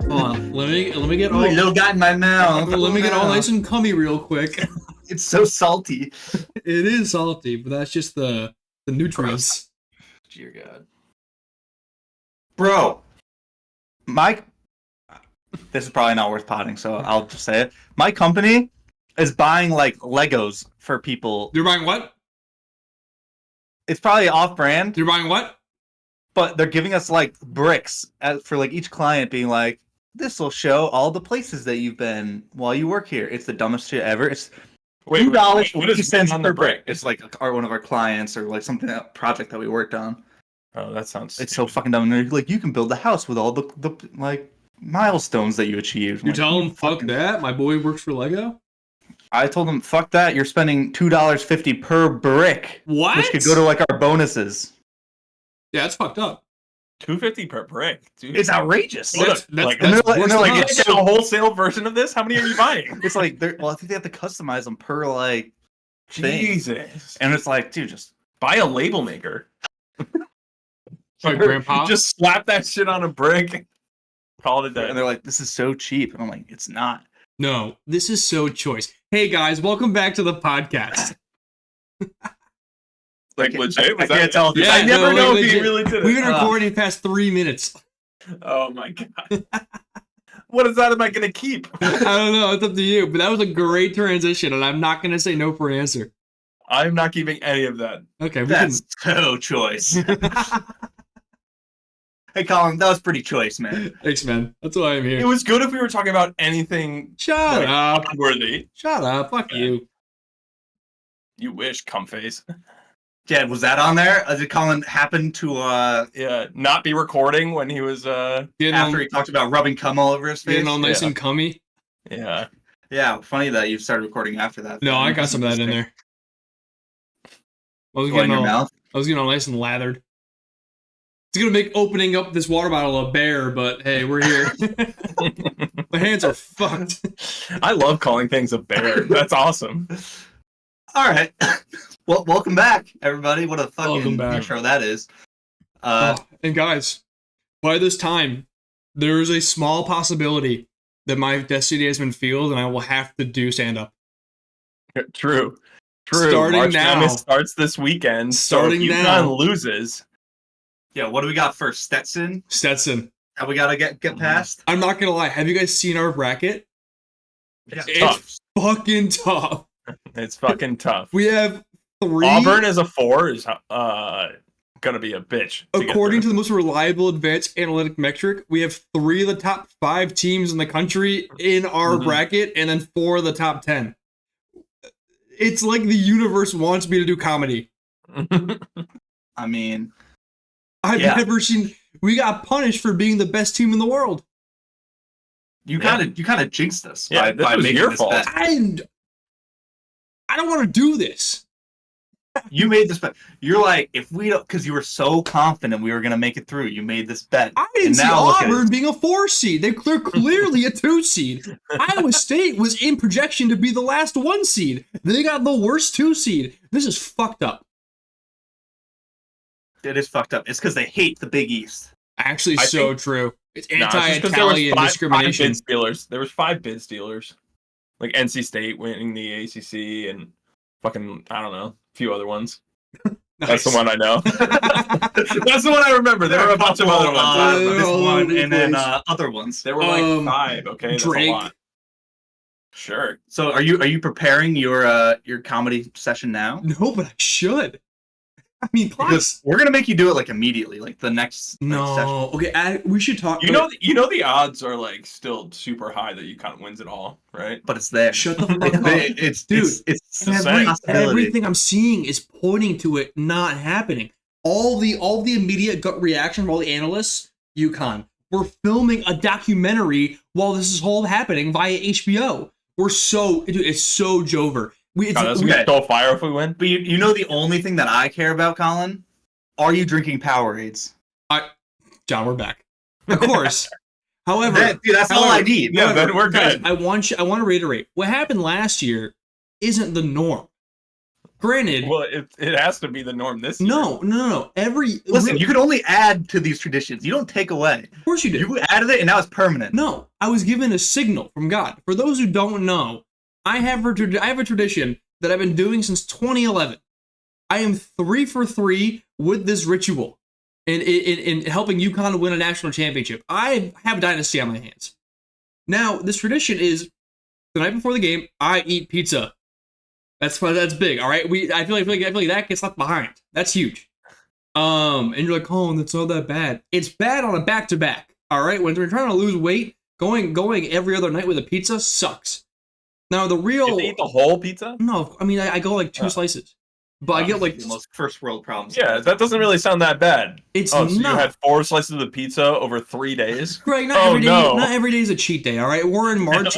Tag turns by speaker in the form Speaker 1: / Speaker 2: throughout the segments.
Speaker 1: Hold on. Let me get
Speaker 2: all. Little got in my mouth.
Speaker 1: Let me get all nice and cummy real quick.
Speaker 2: It's so salty.
Speaker 1: It is salty, but that's just the nutrients.
Speaker 2: Dear God. Bro, this is probably not worth potting, so I'll just say it. My company is buying like Legos for people.
Speaker 1: You're buying what?
Speaker 2: It's probably off-brand.
Speaker 1: You're buying what?
Speaker 2: But they're giving us like bricks for like each client, being like, "This will show all the places that you've been while you work here." It's the dumbest shit ever. It's $2.50 per brick. It's like one of our clients or like something project that we worked on.
Speaker 3: Oh, that sounds.
Speaker 2: It's so fucking dumb. And they're like, you can build a house with all the like milestones that you achieved.
Speaker 1: You tell them, fuck that. My boy works for Lego.
Speaker 2: I told them, fuck that. You're spending $2.50 per brick.
Speaker 1: What?
Speaker 2: Which could go to like our bonuses.
Speaker 1: Yeah, it's fucked up.
Speaker 3: $2.50 per brick, dude.
Speaker 2: It's outrageous.
Speaker 3: That's
Speaker 2: and they're like,
Speaker 3: it's a wholesale version of this. How many are you buying?
Speaker 2: It's like, I think they have to customize them per like
Speaker 3: Jesus.
Speaker 2: thing. And it's like, dude, just
Speaker 3: buy a label maker.
Speaker 1: Like Grandpa,
Speaker 3: just slap that shit on a brick. Call it a day.
Speaker 2: And they're like, this is so cheap, and I'm like, it's not.
Speaker 1: No, this is so choice. Hey guys, welcome back to the podcast.
Speaker 3: Like legit?
Speaker 2: I can't tell.
Speaker 3: Yeah, I never know if he really did it.
Speaker 1: We've been recording past 3 minutes.
Speaker 3: Oh my God. What is that? Am I gonna keep?
Speaker 1: I don't know. It's up to you. But that was a great transition, and I'm not gonna say no for an answer.
Speaker 3: I'm not keeping any of that.
Speaker 1: Okay,
Speaker 2: that's so choice. Hey, Colin, that was pretty choice, man.
Speaker 1: Thanks, man. That's why I'm here.
Speaker 3: It was good if we were talking about anything.
Speaker 1: Shut up.
Speaker 3: Worthy.
Speaker 1: Shut up. Fuck you.
Speaker 3: You wish, cumface.
Speaker 2: Yeah, was that on there? Did Colin happen to
Speaker 3: not be recording when he was
Speaker 2: after he talked about rubbing cum all over his face?
Speaker 1: Getting all nice and cummy.
Speaker 3: Yeah.
Speaker 2: Yeah, funny that you started recording after that.
Speaker 1: No, I got some of that in there. I was getting all nice and lathered. It's gonna make opening up this water bottle a bear, but hey, we're here. My hands are fucked.
Speaker 3: I love calling things a bear. That's awesome.
Speaker 2: All right. Well, welcome back, everybody. What a fucking intro that is.
Speaker 1: And guys, by this time, there is a small possibility that my destiny has been fulfilled, and I will have to do stand-up.
Speaker 3: True.
Speaker 1: Starting
Speaker 3: March
Speaker 1: now.
Speaker 3: Madness starts this weekend.
Speaker 1: Starting
Speaker 3: so if
Speaker 1: now.
Speaker 3: UConn loses.
Speaker 2: Yeah, what do we got first? Stetson. That we gotta get past.
Speaker 1: I'm not gonna lie. Have you guys seen our bracket?
Speaker 2: It's
Speaker 3: tough.
Speaker 1: Fucking tough.
Speaker 3: It's fucking tough.
Speaker 1: We have 3.
Speaker 3: Auburn as a 4 is gonna be a bitch.
Speaker 1: According to the most reliable advanced analytic metric, we have 3 of the top 5 teams in the country in our bracket, and then 4 of the top 10. It's like the universe wants me to do comedy.
Speaker 2: I mean,
Speaker 1: I've never seen. We got punished for being the best team in the world.
Speaker 2: You kind of jinxed us
Speaker 3: by making your fault.
Speaker 1: I don't want to do this.
Speaker 2: You made this bet. You're like, if we don't, because you were so confident we were gonna make it through. You made this bet.
Speaker 1: I didn't see Auburn being a 4 seed. They're clearly a 2 seed. Iowa State was in projection to be the last 1 seed. They got the worst 2 seed. This is fucked up.
Speaker 2: It is fucked up. It's because they hate the Big East.
Speaker 1: Actually, true. It's anti-Italian discrimination.
Speaker 3: There was 5 bid stealers, like NC State winning the ACC and fucking I don't know, a few other ones. Nice. That's the one I know. That's the one I remember. There were a bunch of other ones.
Speaker 2: This one and then other ones.
Speaker 3: There were like 5. Okay, that's
Speaker 1: Drake.
Speaker 3: a lot. Sure.
Speaker 2: So are you preparing your comedy session now?
Speaker 1: No, but I should. I mean, class.
Speaker 2: We're gonna make you do it like immediately, like the next session.
Speaker 1: Okay, we should talk.
Speaker 3: You know, the odds are like still super high that UConn wins it all, right?
Speaker 2: But it's there.
Speaker 1: Shut the fuck up, dude. Everything I'm seeing is pointing to it not happening. All the immediate gut reaction from all the analysts, UConn. We're filming a documentary while this is all happening via HBO. It's so Jover.
Speaker 3: That's gonna go fire if we win.
Speaker 2: But you know the only thing that I care about, Colin? Are you drinking Powerades?
Speaker 1: John, we're back. Of course. However,
Speaker 2: that's all I need.
Speaker 3: Yeah, then we're good.
Speaker 1: I want to reiterate. What happened last year isn't the norm. Granted,
Speaker 3: well, it has to be the norm this year.
Speaker 1: No.
Speaker 2: Listen, you could only add to these traditions. You don't take away.
Speaker 1: Of course you do.
Speaker 2: You added it, and now it's permanent.
Speaker 1: No, I was given a signal from God. For those who don't know, I have a tradition that I've been doing since 2011. I am 3 for 3 with this ritual in helping UConn win a national championship. I have a dynasty on my hands. Now, this tradition is the night before the game, I eat pizza. That's big, all right? I feel like that gets left behind. That's huge. And you're like, oh, that's not that bad. It's bad on a back-to-back, all right? When you're trying to lose weight, going every other night with a pizza sucks. Now, the real...
Speaker 3: You have to eat the whole pizza?
Speaker 1: No, I mean, I go like 2 slices. But I get like...
Speaker 2: The most first world problems.
Speaker 3: Yeah, that doesn't really sound that bad.
Speaker 1: It's
Speaker 3: so
Speaker 1: not.
Speaker 3: You had 4 slices of pizza over 3 days?
Speaker 1: Greg, not every day is a cheat day, all right? We're in March.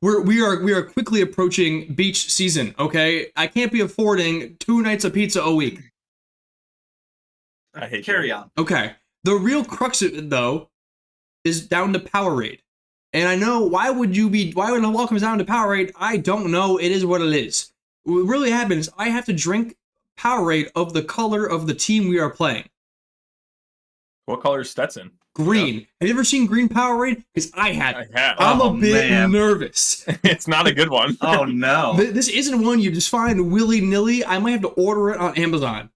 Speaker 1: We are quickly approaching beach season, okay? I can't be affording 2 nights of pizza a week.
Speaker 3: I hate
Speaker 2: Carry on.
Speaker 1: Okay. The real crux of it, though, is down to Powerade. And I know, why when it all comes down to Powerade, I don't know. It is what it is. What really happens, I have to drink Powerade of the color of the team we are playing.
Speaker 3: What color is Stetson?
Speaker 1: Green.
Speaker 3: Yeah.
Speaker 1: Have you ever seen green Powerade? Because I have.
Speaker 3: I'm
Speaker 1: a bit nervous.
Speaker 3: It's not a good one.
Speaker 2: Oh, no.
Speaker 1: This isn't one you just find willy-nilly. I might have to order it on Amazon.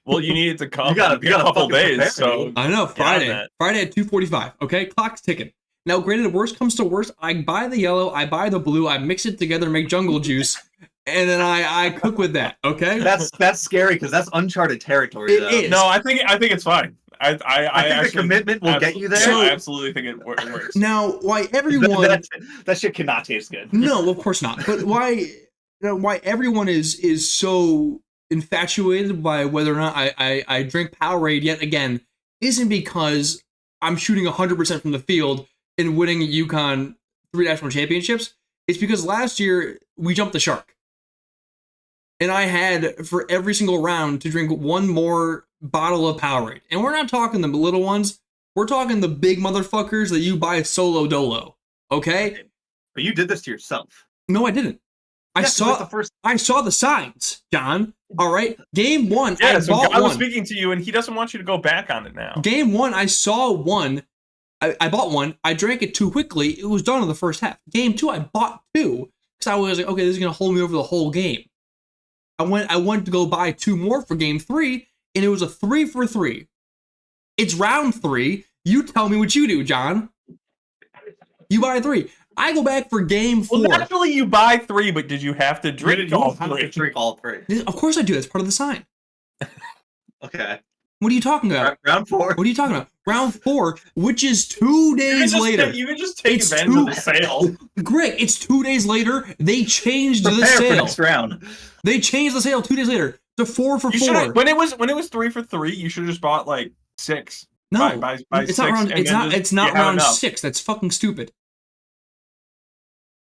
Speaker 3: Well, you need it to come.
Speaker 2: You got a couple
Speaker 3: days. So
Speaker 1: I know, Friday at 2:45. Okay, clock's ticking. Now, granted, worst comes to worst, I buy the yellow, I buy the blue, I mix it together, make jungle juice, and then I cook with that. Okay,
Speaker 2: that's scary because that's uncharted territory.
Speaker 1: It is.
Speaker 3: No, I think it's fine. I think
Speaker 2: actually, the commitment will get you there.
Speaker 3: So, I absolutely think it works.
Speaker 1: Now, why everyone
Speaker 2: that shit cannot taste good.
Speaker 1: No, of course not. But why everyone is so infatuated by whether or not I drink Powerade yet again isn't because I'm shooting 100% from the field and winning UConn 3 national championships. It's because last year we jumped the shark. And I had, for every single round, to drink 1 more bottle of Powerade. And we're not talking the little ones. We're talking the big motherfuckers that you buy solo dolo. Okay?
Speaker 2: But you did this to yourself.
Speaker 1: No, I didn't. I saw the signs, John. All right? Game 1,
Speaker 3: yeah,
Speaker 1: I
Speaker 3: so
Speaker 1: bought
Speaker 3: God was
Speaker 1: one.
Speaker 3: speaking to you, and he doesn't want you to go back on it now.
Speaker 1: Game 1, I saw one. I bought one. I drank it too quickly. It was done in the first half. Game 2, I bought 2 because I was like, okay, this is gonna hold me over the whole game. I went to go buy 2 more for game 3, and it was a 3 for 3. It's round 3. You tell me what you do, John. You buy 3. I go back for game 4.
Speaker 3: Well, naturally you buy 3, but did you have to drink all 3?
Speaker 2: Drink all 3.
Speaker 1: Of course I do. That's part of the sign.
Speaker 2: Okay.
Speaker 1: What are you talking about?
Speaker 2: Round 4.
Speaker 1: What are you talking about? Round 4, which is 2 days later.
Speaker 3: You can just take advantage of the sale.
Speaker 1: Greg, it's 2 days later. They changed the
Speaker 2: Prepare
Speaker 1: sale.
Speaker 2: For next round.
Speaker 1: They changed the sale 2 days later to 4 for 4.
Speaker 3: When it was 3 for 3, you should have just bought like 6.
Speaker 1: No,
Speaker 3: buy
Speaker 1: it's
Speaker 3: 6,
Speaker 1: not round. It's not round 6. That's fucking stupid.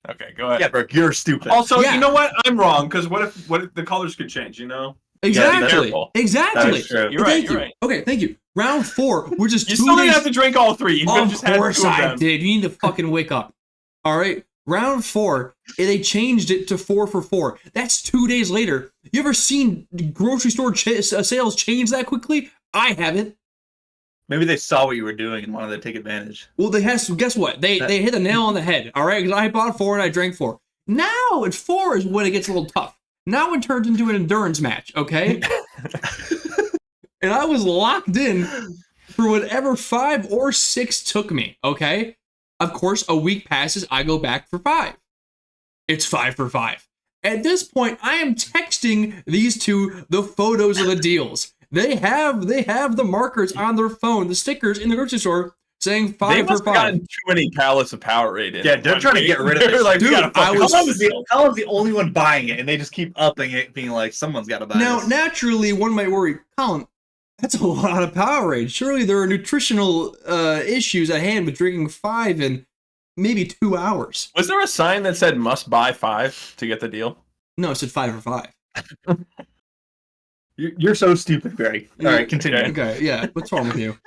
Speaker 3: Okay, go ahead.
Speaker 2: Yeah, Brooke, you're stupid.
Speaker 3: Also, you know what? I'm wrong because what if the colors could change? You know.
Speaker 1: Exactly. Exactly.
Speaker 3: You're right.
Speaker 1: Okay, thank you. Round 4, which is 2 days.
Speaker 3: You still didn't have to drink all 3. You could have just had 2 of them.
Speaker 1: Of course I did. You need to fucking wake up. All right. Round 4, they changed it to 4 for 4. That's 2 days later. You ever seen grocery store sales change that quickly? I haven't.
Speaker 2: Maybe they saw what you were doing and wanted to take advantage.
Speaker 1: Well, guess what? They hit the nail on the head. All right, because I bought 4 and I drank 4. Now at 4 is when it gets a little tough. Now it turns into an endurance match. Okay. And I was locked in for whatever 5 or 6 took me, okay? Of course, a week passes, I go back for 5. It's 5 for 5. At this point, I am texting these two the photos of the deals. They have the markers on their phone, the stickers in the grocery store saying 5 for 5.
Speaker 3: They must have gotten too many pallets of Powerade in.
Speaker 2: Yeah, they're trying to get rid of it.
Speaker 3: Like,
Speaker 1: dude,
Speaker 2: I was the only one buying it, and they just keep upping it, being like, someone's got to buy it.
Speaker 1: Now, naturally, one might worry, Colin, that's a lot of Powerade. Surely there are nutritional issues at hand with drinking 5 in maybe 2 hours.
Speaker 3: Was there a sign that said must buy 5 to get the deal?
Speaker 1: No, it said 5 for 5.
Speaker 2: You're so stupid, Greg. All right, continue.
Speaker 1: Okay, yeah. What's wrong with you?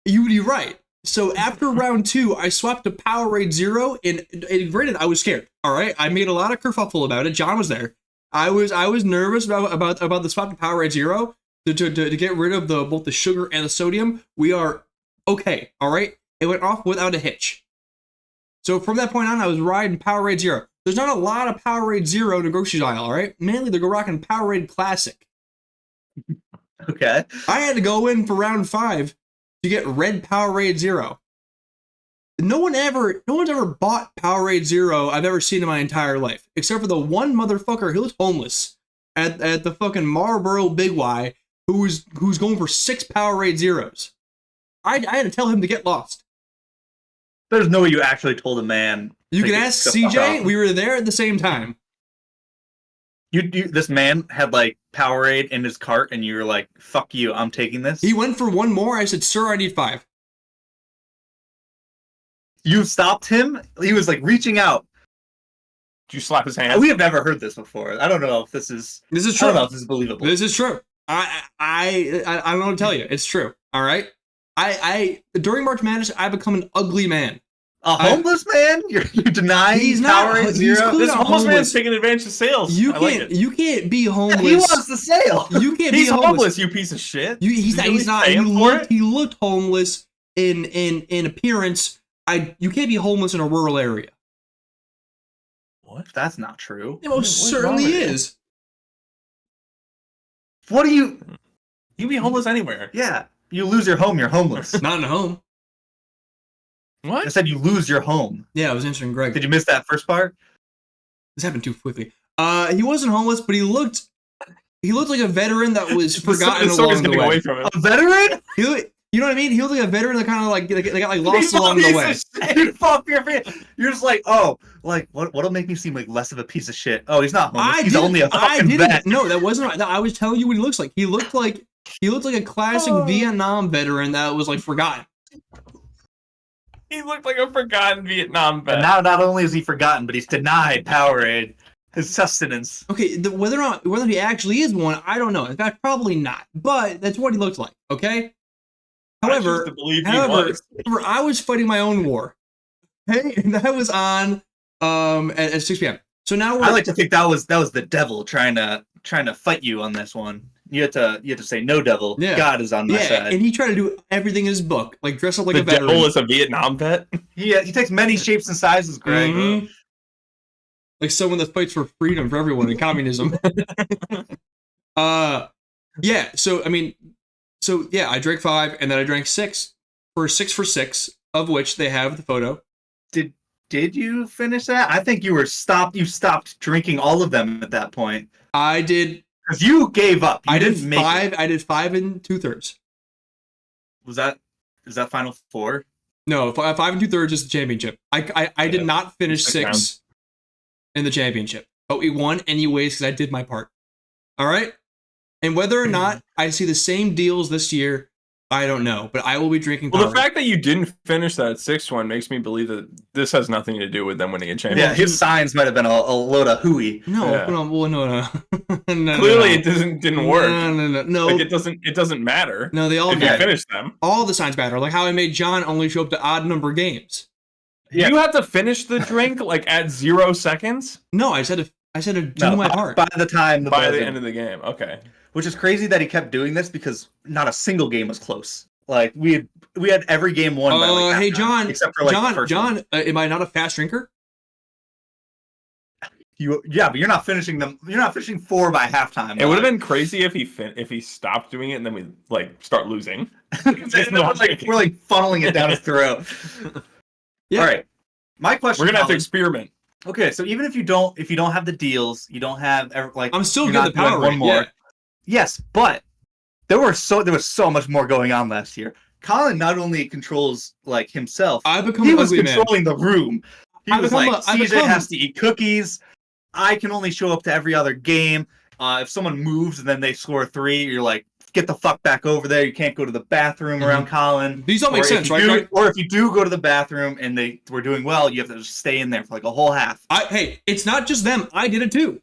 Speaker 1: You're right. So after round 2, I swapped to Powerade Zero, and granted, I was scared. All right, I made a lot of kerfuffle about it. John was there. I was nervous about the swap to Powerade Zero to get rid of both the sugar and the sodium. We are okay. All right, it went off without a hitch. So from that point on, I was riding Powerade Zero. There's not a lot of Powerade Zero in the grocery aisle. All right, mainly they're rocking Powerade Classic.
Speaker 2: Okay.
Speaker 1: I had to go in for round 5 to get red Powerade Zero. No one's ever bought Powerade Zero I've ever seen in my entire life, except for the one motherfucker who was homeless at the fucking Marlboro Big Y who's going for 6 Powerade Zeros. I had to tell him to get lost.
Speaker 2: There's no way you actually told a man.
Speaker 1: You can ask CJ. We were there at the same time.
Speaker 2: This man had like Powerade in his cart, and you were like, "Fuck you, I'm taking this."
Speaker 1: He went for one more. I said, "Sir, I need 5."
Speaker 2: You stopped him. He was like reaching out.
Speaker 3: Did you slap his hand?
Speaker 2: We have never heard this before. I don't know if this is.
Speaker 1: This is true.
Speaker 2: I don't know if this is believable.
Speaker 1: This is true. I don't know what to tell you. It's true. All right. I during March Madness, I become an ugly man.
Speaker 2: A homeless man? You're denying Powerade Zero?
Speaker 3: This homeless man's taking advantage of sales.
Speaker 1: You can't be homeless.
Speaker 2: Yeah, he wants the sale.
Speaker 1: You can't
Speaker 3: He's
Speaker 1: be homeless.
Speaker 3: You piece of shit.
Speaker 1: He's not. He looked homeless in appearance. You can't be homeless in a rural area.
Speaker 2: What? That's not true.
Speaker 1: It most certainly is.
Speaker 2: What do you?
Speaker 3: You be homeless anywhere.
Speaker 2: Yeah. You lose your home, you're homeless.
Speaker 1: Not in a home.
Speaker 3: What?
Speaker 2: I said you lose your home.
Speaker 1: Yeah, I was answering Greg.
Speaker 2: Did you miss that first part?
Speaker 1: This happened too quickly. He wasn't homeless, but he looked like a veteran that was forgotten along the way.
Speaker 3: Away from him.
Speaker 2: A veteran?
Speaker 1: You know what I mean? He looked like a veteran that kind of like they got like lost along the way.
Speaker 2: You're just like, oh, like what'll make me seem like less of a piece of shit? Oh, he's not homeless. He's only a fucking vet.
Speaker 1: No, that wasn't. I was telling you what he looks like. He looked like a classic Vietnam veteran that was like forgotten.
Speaker 3: He looked like a forgotten Vietnam vet.
Speaker 2: And now not only is he forgotten, but he's denied Powerade, his sustenance.
Speaker 1: Okay, whether he actually is one, I don't know. In fact, probably not. But that's what he looked like. Okay. However, I was fighting my own war. Okay, and that was on at 6 p.m. So now
Speaker 2: I like to think that was the devil trying to fight you on this one. You have to say, no, devil. Yeah. God is on my side.
Speaker 1: And he tried to do everything in his book, like dress up like a veteran.
Speaker 3: The devil is a Vietnam vet?
Speaker 2: He takes many shapes and sizes, Greg.
Speaker 1: Mm-hmm. Like someone that fights for freedom for everyone in communism. Yeah, so, I drank 5, and then I drank 6 for 6, of which they have the photo.
Speaker 2: Did you finish that? I think you stopped drinking all of them at that point.
Speaker 1: I did.
Speaker 2: Because you gave up.
Speaker 1: I did 5 and 2/3.
Speaker 2: Is that Final Four?
Speaker 1: No, 5 and 2/3 is the championship. I did not finish 6 in the championship, but we won anyways because I did my part. All right? And whether or not I see the same deals this year, I don't know, but I will be drinking.
Speaker 3: Well, the fact that you didn't finish that 6th one makes me believe that this has nothing to do with them winning a championship.
Speaker 2: Yeah, his signs might have been a load of hooey.
Speaker 1: No.
Speaker 3: Clearly, it didn't work.
Speaker 1: No.
Speaker 3: Like it doesn't matter.
Speaker 1: No, they all
Speaker 3: if you finish them.
Speaker 1: All the signs matter. Like how I made John only show up to odd number games.
Speaker 3: Yeah. You have to finish the drink like at 0 seconds.
Speaker 1: No, I said to do my part
Speaker 2: by the
Speaker 3: end of the game. Okay.
Speaker 2: Which is crazy that he kept doing this because not a single game was close. Like we had every game won. By like
Speaker 1: hey John,
Speaker 2: except for like
Speaker 1: John, am I not a fast drinker?
Speaker 2: But you're not finishing them. You're not finishing 4 by halftime.
Speaker 3: It would have been crazy if he stopped doing it and then we like start losing.
Speaker 2: We're like funneling it down his throat. Yeah. All right. My question.
Speaker 3: We're gonna have to experiment.
Speaker 2: Okay, so even if you don't have the deals, you don't have like.
Speaker 1: I'm still getting the power
Speaker 2: one more.
Speaker 1: Yeah.
Speaker 2: Yes, but there was so much more going on last year. Colin not only controls like himself, he was controlling the room. He was like, CJ has to eat cookies. I can only show up to every other game. If someone moves and then they score 3, you're like, get the fuck back over there. You can't go to the bathroom around Colin.
Speaker 1: These all make sense, right?
Speaker 2: Or if you do go to the bathroom and they were doing well, you have to just stay in there for like a whole half.
Speaker 1: Hey, it's not just them. I did it too.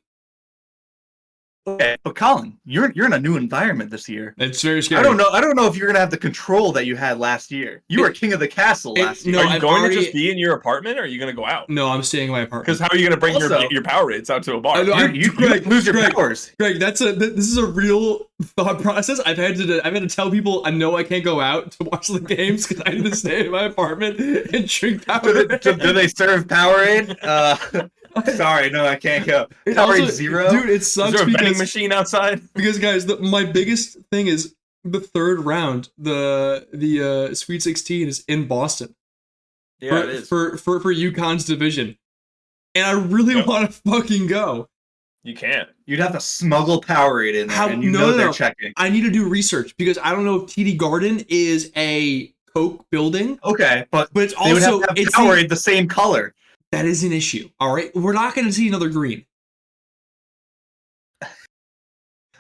Speaker 2: Okay, but Colin, you're in a new environment this year.
Speaker 1: It's very scary.
Speaker 2: I don't know if you're gonna have the control that you had last year. You were king of the castle last year.
Speaker 3: No, are you going to just be in your apartment, or are you gonna go out?
Speaker 1: No, I'm staying in my apartment.
Speaker 3: Because how are you gonna bring your power rates out to a bar?
Speaker 2: You lose your powers.
Speaker 1: Greg, this is a real thought process. I've had to tell people I know I can't go out to watch the games because I need to stay in my apartment and drink Powerade.
Speaker 2: Do they serve Powerade? Sorry, no, I can't go. Powerade Zero,
Speaker 1: dude. It sucks.
Speaker 3: Is there a vending machine outside?
Speaker 1: Because guys, my biggest thing is the third round. The Sweet 16 is in Boston.
Speaker 3: Yeah, it is
Speaker 1: for UConn's division, and I really want to fucking go.
Speaker 3: You can't.
Speaker 2: You'd have to smuggle Powerade in there, and they're checking.
Speaker 1: I need to do research because I don't know if TD Garden is a Coke building.
Speaker 2: Okay, but
Speaker 1: it's also
Speaker 2: they would have to have Powerade the same color.
Speaker 1: That is an issue. All right, we're not going to see another green.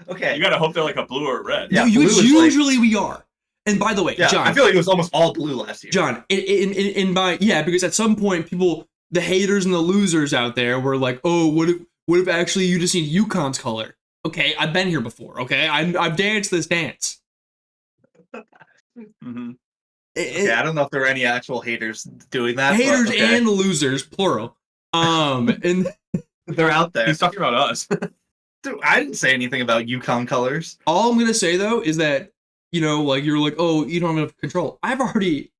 Speaker 2: Okay,
Speaker 3: you gotta hope they're like a blue or red.
Speaker 1: Yeah, usually we are. And by the way, John,
Speaker 2: I feel like it was almost all blue last year.
Speaker 1: John, because at some point the haters and the losers out there were like, oh, what if actually you just need UConn's color? Okay, I've been here before. Okay, I've danced this dance.
Speaker 2: Mm-hmm. I don't know if there are any actual haters doing that.
Speaker 1: Haters and losers, plural. And
Speaker 2: they're out there.
Speaker 3: He's talking about us.
Speaker 2: Dude, I didn't say anything about UConn colors.
Speaker 1: All I'm gonna say though is that you're like, oh, you don't have enough control. I've already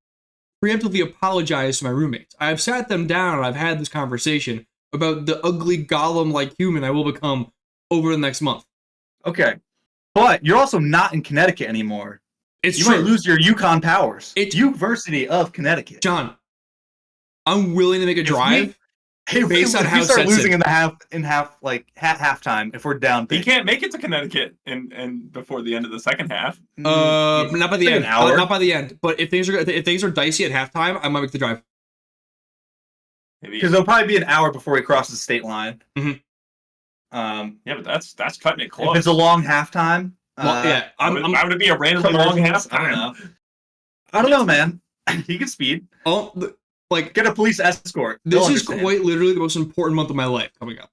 Speaker 1: preemptively apologized to my roommates. I've sat them down and I've had this conversation about the ugly golem-like human I will become over the next month.
Speaker 2: Okay, but you're also not in Connecticut anymore.
Speaker 1: You
Speaker 2: might lose your UConn powers.
Speaker 1: It's
Speaker 2: University of Connecticut.
Speaker 1: John, I'm willing to make a drive based on how
Speaker 2: we start losing in halftime if we're down.
Speaker 3: He can't make it to Connecticut and before the end of the second half.
Speaker 1: Not by the end.
Speaker 2: An hour.
Speaker 1: Not by the end. But if things are dicey at halftime, I might make the drive.
Speaker 2: Because it'll probably be an hour before he crosses the state line.
Speaker 1: Mm-hmm.
Speaker 3: Yeah, but that's cutting it close.
Speaker 2: If it's a long halftime.
Speaker 3: Why would it be a randomly long halftime?
Speaker 2: I don't know, man. He can speed. Get a police escort.
Speaker 1: This is quite literally the most important month of my life coming up.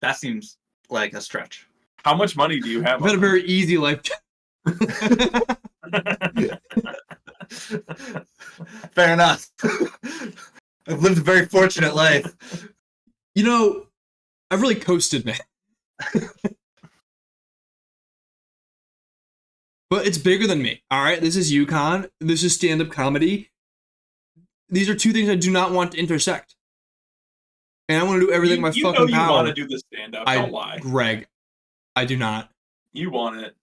Speaker 2: That seems like a stretch.
Speaker 3: How much money do you have?
Speaker 1: I've had a very easy life.
Speaker 2: Fair enough. I've lived a very fortunate life.
Speaker 1: I've really coasted, man. But it's bigger than me, all right? This is UConn. This is stand-up comedy. These are two things I do not want to intersect. And I want to do everything in my fucking power.
Speaker 3: You want to do the stand-up, don't lie.
Speaker 1: Greg, I do not.
Speaker 3: You want it.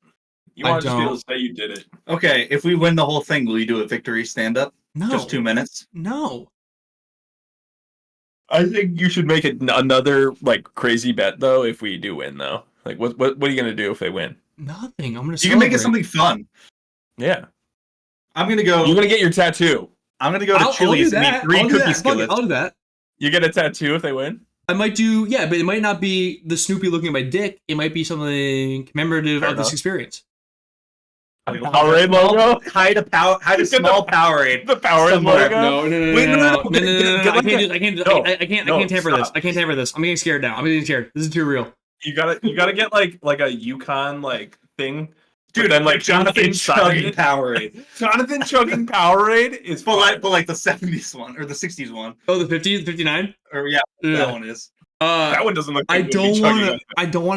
Speaker 3: You want to just be able to say you did it.
Speaker 2: Okay, if we win the whole thing, will you do a victory stand-up?
Speaker 1: No.
Speaker 2: Just 2 minutes?
Speaker 1: No.
Speaker 3: I think you should make it another, crazy bet, though, if we do win, though. What are you going to do if they win?
Speaker 1: Nothing. I'm gonna.
Speaker 2: You can make it something fun.
Speaker 3: Yeah.
Speaker 2: I'm gonna go.
Speaker 3: You're gonna get your tattoo.
Speaker 2: I'm gonna go to Chili's and eat 3 cookie skillets.
Speaker 1: I'll do that.
Speaker 3: You get a tattoo if they win?
Speaker 1: I might do. Yeah, but it might not be the Snoopy looking at my dick. It might be something commemorative of this experience.
Speaker 3: A Powerade logo?
Speaker 2: Hide a small Powerade.
Speaker 3: The Powerade logo?
Speaker 1: No. I can't tamper this. I can't tamper this. I'm getting scared now. I'm getting scared. This is too real.
Speaker 3: You gotta get like a UConn thing,
Speaker 2: dude. And Jonathan chugging Powerade.
Speaker 3: Jonathan chugging Powerade is
Speaker 2: but like the 70s one or the 60s one.
Speaker 1: Oh, the 50, 59?
Speaker 2: Or that one is.
Speaker 3: That one doesn't look.
Speaker 1: I don't want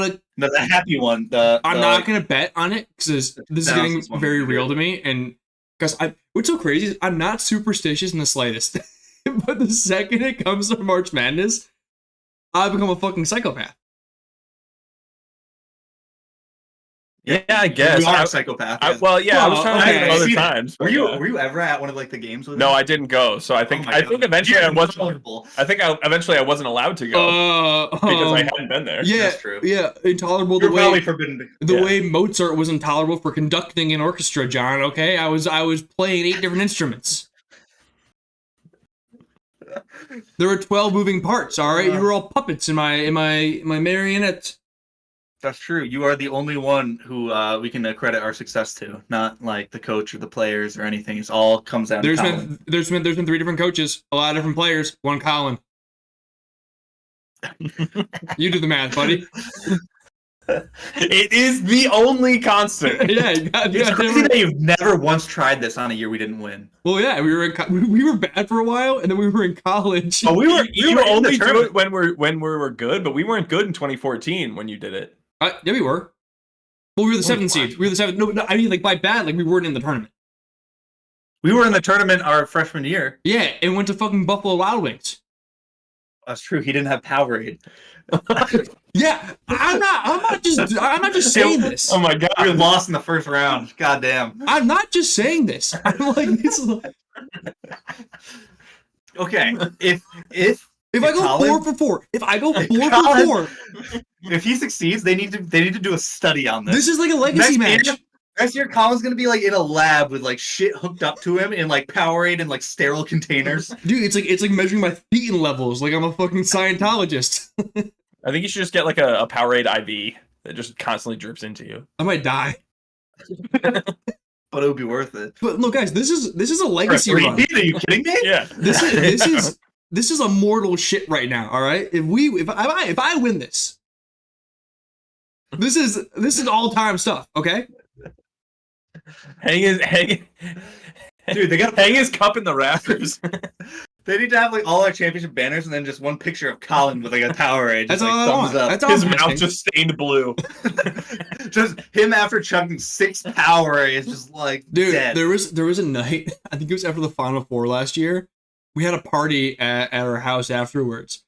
Speaker 1: to.
Speaker 2: No, the happy one.
Speaker 1: I'm not gonna bet on it because this is getting very real to me, and because what's so crazy is I'm not superstitious in the slightest, but the second it comes to March Madness, I become a fucking psychopath.
Speaker 2: Yeah, I guess. You are a psychopath.
Speaker 3: I was trying to think of other times.
Speaker 2: Were you ever at one of the games with him?
Speaker 3: No, I didn't go. So I think eventually I wasn't. I wasn't allowed to go because I hadn't been there.
Speaker 1: Yeah,
Speaker 2: that's true.
Speaker 1: Yeah, intolerable.
Speaker 2: You're probably forbidden.
Speaker 1: The way Mozart was intolerable for conducting an orchestra, John. Okay, I was playing 8 different instruments. There were 12 moving parts. All right, you were all puppets in my marionette.
Speaker 2: That's true. You are the only one who we can accredit our success to, not like the coach or the players or anything. It all comes down to Colin.
Speaker 1: There's been 3 different coaches, a lot of different players, one Colin. You do the math, buddy.
Speaker 3: It is the only constant.
Speaker 1: Yeah,
Speaker 2: it's crazy that you've never once tried this on a year we didn't win.
Speaker 1: Well, yeah, we were bad for a while, and then we were in college.
Speaker 3: Oh, we were only do it when we were good, but we weren't good in 2014 when you did it.
Speaker 1: Yeah, we were. Well, we were the 7th seed. We were the 7th. No, I mean, like, by bad, like, we weren't in the tournament.
Speaker 2: We were in the tournament our freshman year.
Speaker 1: Yeah, and went to fucking Buffalo Wild Wings.
Speaker 2: That's true. He didn't have Powerade.
Speaker 1: Yeah, I'm not just saying this.
Speaker 3: Oh my god,
Speaker 2: we lost in the first round. God damn.
Speaker 1: I'm not just saying this. I'm like, this is like...
Speaker 2: Okay, if
Speaker 1: I go
Speaker 2: Colin,
Speaker 1: 4 for 4, if I go 4 for 4,
Speaker 2: if he succeeds, they need to do a study on this.
Speaker 1: This is like a legacy match.
Speaker 2: Next year, Colin's gonna be like in a lab with like shit hooked up to him in like Powerade and like sterile containers.
Speaker 1: Dude, it's like measuring my thetan levels like I'm a fucking Scientologist.
Speaker 3: I think you should just get like a Powerade IV that just constantly drips into you.
Speaker 1: I might die.
Speaker 2: But it would be worth it.
Speaker 1: But look, guys, this is a legacy run.
Speaker 2: Are you kidding me?
Speaker 3: Yeah.
Speaker 1: This is a mortal shit right now. All right, if I win this, this is all time stuff. Okay.
Speaker 3: Dude, they got hang his cup in the rafters.
Speaker 2: They need to have like all our championship banners and then just one picture of Colin with like a Powerade.
Speaker 1: That's
Speaker 2: like,
Speaker 1: all
Speaker 2: thumbs up.
Speaker 1: That's all
Speaker 3: his mouth just stained blue.
Speaker 2: Just him after chugging 6 Powerades, just like
Speaker 1: dude.
Speaker 2: Dead.
Speaker 1: There was a night. I think it was after the Final Four last year. We had a party at our house afterwards,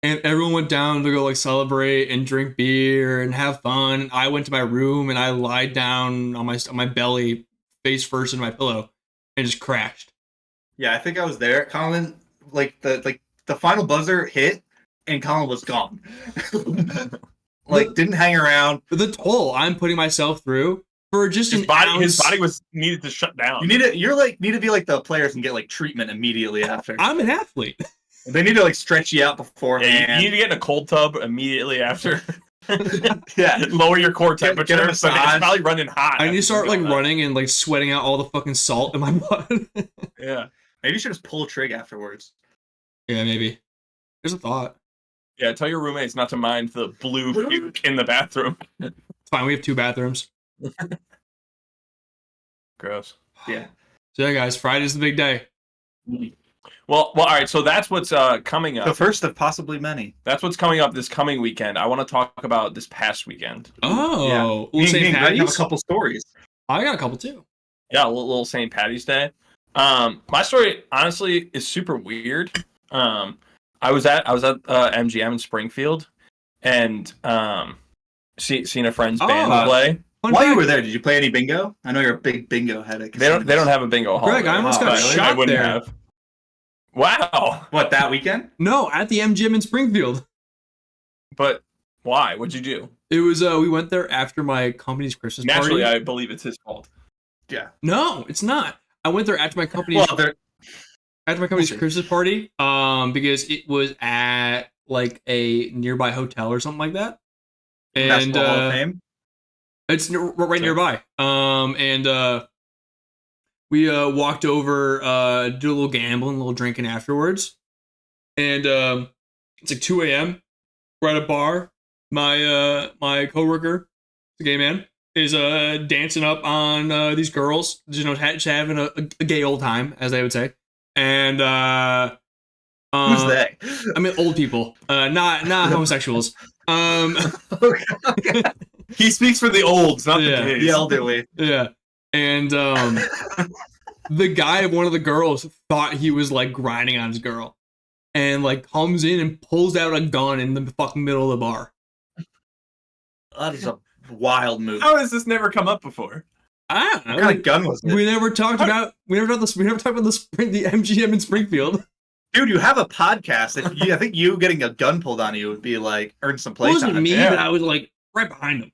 Speaker 1: and everyone went down to go like celebrate and drink beer and have fun. And I went to my room and I lied down on my belly, face first in my pillow, and just crashed.
Speaker 2: Yeah, I think I was there. Colin, the final buzzer hit, and Colin was gone. Didn't hang around.
Speaker 1: The toll I'm putting myself through for just
Speaker 3: his body was needed to shut down.
Speaker 2: You need to be like the players and get like treatment immediately after.
Speaker 1: I'm an athlete.
Speaker 2: They need to like stretch you out beforehand.
Speaker 3: Yeah, you need to get in a cold tub immediately after.
Speaker 2: Yeah,
Speaker 3: lower your core temperature. But it's probably running hot.
Speaker 1: I need to start like running and like sweating out all the fucking salt in my blood.
Speaker 3: Yeah,
Speaker 2: maybe you should just pull a trig afterwards.
Speaker 1: Yeah, maybe. There's a thought.
Speaker 3: Yeah, tell your roommates not to mind the blue puke in the bathroom.
Speaker 1: It's fine. We have 2 bathrooms.
Speaker 3: Gross.
Speaker 2: Yeah.
Speaker 1: So yeah, guys, Friday's the big day.
Speaker 3: Well, all right. So that's what's coming up.
Speaker 2: The first of possibly many.
Speaker 3: That's what's coming up this coming weekend. I want to talk about this past weekend.
Speaker 1: Oh,
Speaker 2: yeah.
Speaker 1: St. Paddy's.
Speaker 2: Have a couple stories.
Speaker 1: I got a couple too.
Speaker 3: Yeah, a little St. Paddy's Day. My story honestly is super weird. I was at MGM in Springfield, and seen a friend's band play.
Speaker 2: While you were there, did you play any bingo? I know you're a big bingo head.
Speaker 3: They don't have a bingo hall.
Speaker 1: Greg, I almost got shot there.
Speaker 3: Have. Wow.
Speaker 2: What, that weekend?
Speaker 1: No, at the MGM in Springfield.
Speaker 3: But why? What'd you do?
Speaker 1: It was we went there after my company's Christmas party.
Speaker 3: Naturally, I believe it's his fault.
Speaker 2: Yeah.
Speaker 1: No, it's not. I went there after my company's Christmas party, because it was at like a nearby hotel or something like that. And
Speaker 2: Hall of Fame?
Speaker 1: It's right nearby. We walked over, did a little gambling, a little drinking afterwards. And it's like 2 a.m. We're at a bar. My coworker, the gay man, is dancing up on these girls, just having a gay old time, as they would say. And
Speaker 2: who's they?
Speaker 1: I mean, old people, not homosexuals.
Speaker 2: Okay.
Speaker 3: He speaks for the olds, not the gays.
Speaker 2: The elderly.
Speaker 1: Yeah. And the guy of one of the girls thought he was like grinding on his girl, and like comes in and pulls out a gun in the fucking middle of the bar.
Speaker 2: That is a wild move.
Speaker 3: How has this never come up before?
Speaker 1: I don't know.
Speaker 2: What kind of gun was it?
Speaker 1: We never talked about the MGM in Springfield.
Speaker 2: Dude, you have a podcast. I think you getting a gun pulled on you would be like earn some play
Speaker 1: It wasn't
Speaker 2: time.
Speaker 1: me,
Speaker 3: Yeah.
Speaker 1: but I was like right behind him.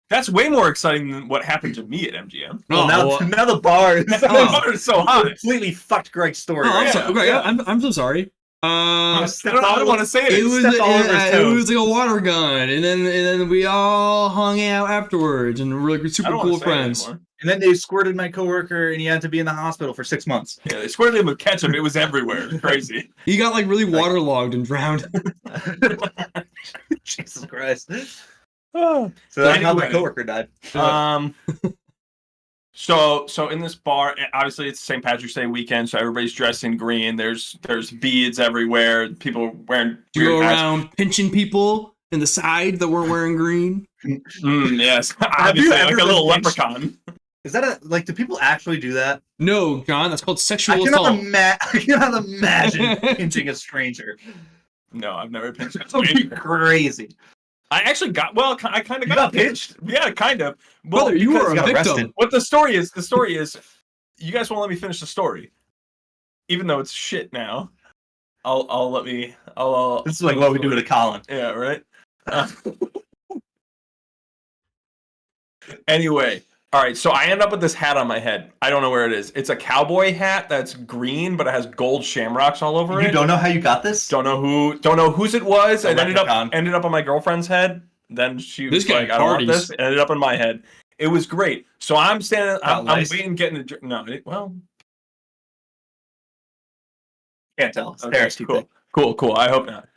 Speaker 3: That's way more exciting than what happened to me at MGM.
Speaker 2: Well, now the bar is
Speaker 3: The bar is so hot.
Speaker 2: completely fucked Greg's story.
Speaker 1: Oh,
Speaker 2: right
Speaker 1: I'm
Speaker 2: now.
Speaker 1: sorry. Okay, I'm so sorry.
Speaker 3: I don't want to say it.
Speaker 1: It was like a water gun, and then we all hung out afterwards, and we're like super cool friends.
Speaker 2: And then they squirted my coworker, and he had to be in the hospital for 6 months.
Speaker 3: Yeah, they squirted him with ketchup. It was everywhere. Crazy.
Speaker 1: He got like really waterlogged and drowned.
Speaker 2: Jesus Christ. So that's how my coworker died.
Speaker 3: So in this bar, obviously it's St. Patrick's Day weekend, so everybody's dressed in green. There's beads everywhere. People wearing.
Speaker 1: Do you go around pinching people in the side that weren't wearing green?
Speaker 3: Yes, obviously, like a little leprechaun.
Speaker 2: Is that do people actually do that?
Speaker 1: No, John, that's called sexual assault.
Speaker 2: I cannot imagine pinching a stranger.
Speaker 3: No, I've never pinched a
Speaker 2: That would be
Speaker 3: stranger.
Speaker 2: crazy.
Speaker 3: I actually I kind of
Speaker 2: got pinched.
Speaker 3: Yeah, kind of.
Speaker 1: Well, brother, you were a victim.
Speaker 2: Arrested.
Speaker 3: What the story is, you guys won't let me finish the story, even though it's shit now.
Speaker 2: This is like what we do to Colin.
Speaker 3: Yeah, right. Anyway, all right. So I end up with this hat on my head. I don't know where it is. It's a cowboy hat that's green, but it has gold shamrocks all over it.
Speaker 2: You don't know how you got this?
Speaker 3: Don't know whose it was. It ended up on my girlfriend's head. Then she was like, "I don't want this." It ended up on my head. It was great. So I'm standing. I'm waiting, getting a drink. No,
Speaker 2: can't tell. It's
Speaker 3: okay, cool. I hope not.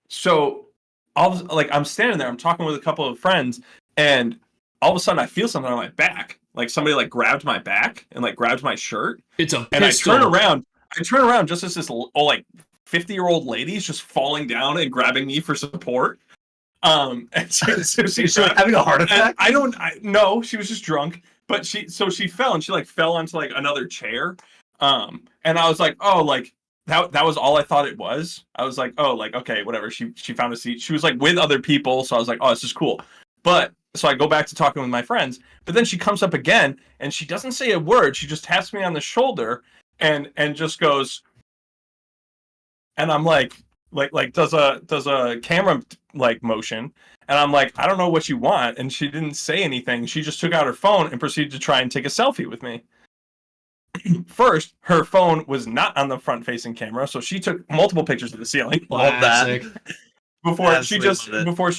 Speaker 3: So I'm standing there. I'm talking with a couple of friends, and all of a sudden I feel something on my back. Like somebody grabbed my back and grabbed my shirt.
Speaker 1: It's a pistol.
Speaker 3: And I turn around just as this 50-year-old lady is just falling down and grabbing me for support. And so she's
Speaker 2: having a heart attack.
Speaker 3: No, she was just drunk. But she fell and she fell onto another chair. And I was like, oh, that was all I thought it was. I was like, oh, okay, whatever. She found a seat. She was with other people, so I was like, oh, this is cool. But so I go back to talking with my friends, but then she comes up again and she doesn't say a word. She just taps me on the shoulder and just goes, and I'm does a camera motion, and I'm like, I don't know what you want, and she didn't say anything. She just took out her phone and proceeded to try and take a selfie with me. First, her phone was not on the front-facing camera, so she took multiple pictures of the ceiling.
Speaker 2: Love that.
Speaker 3: Before she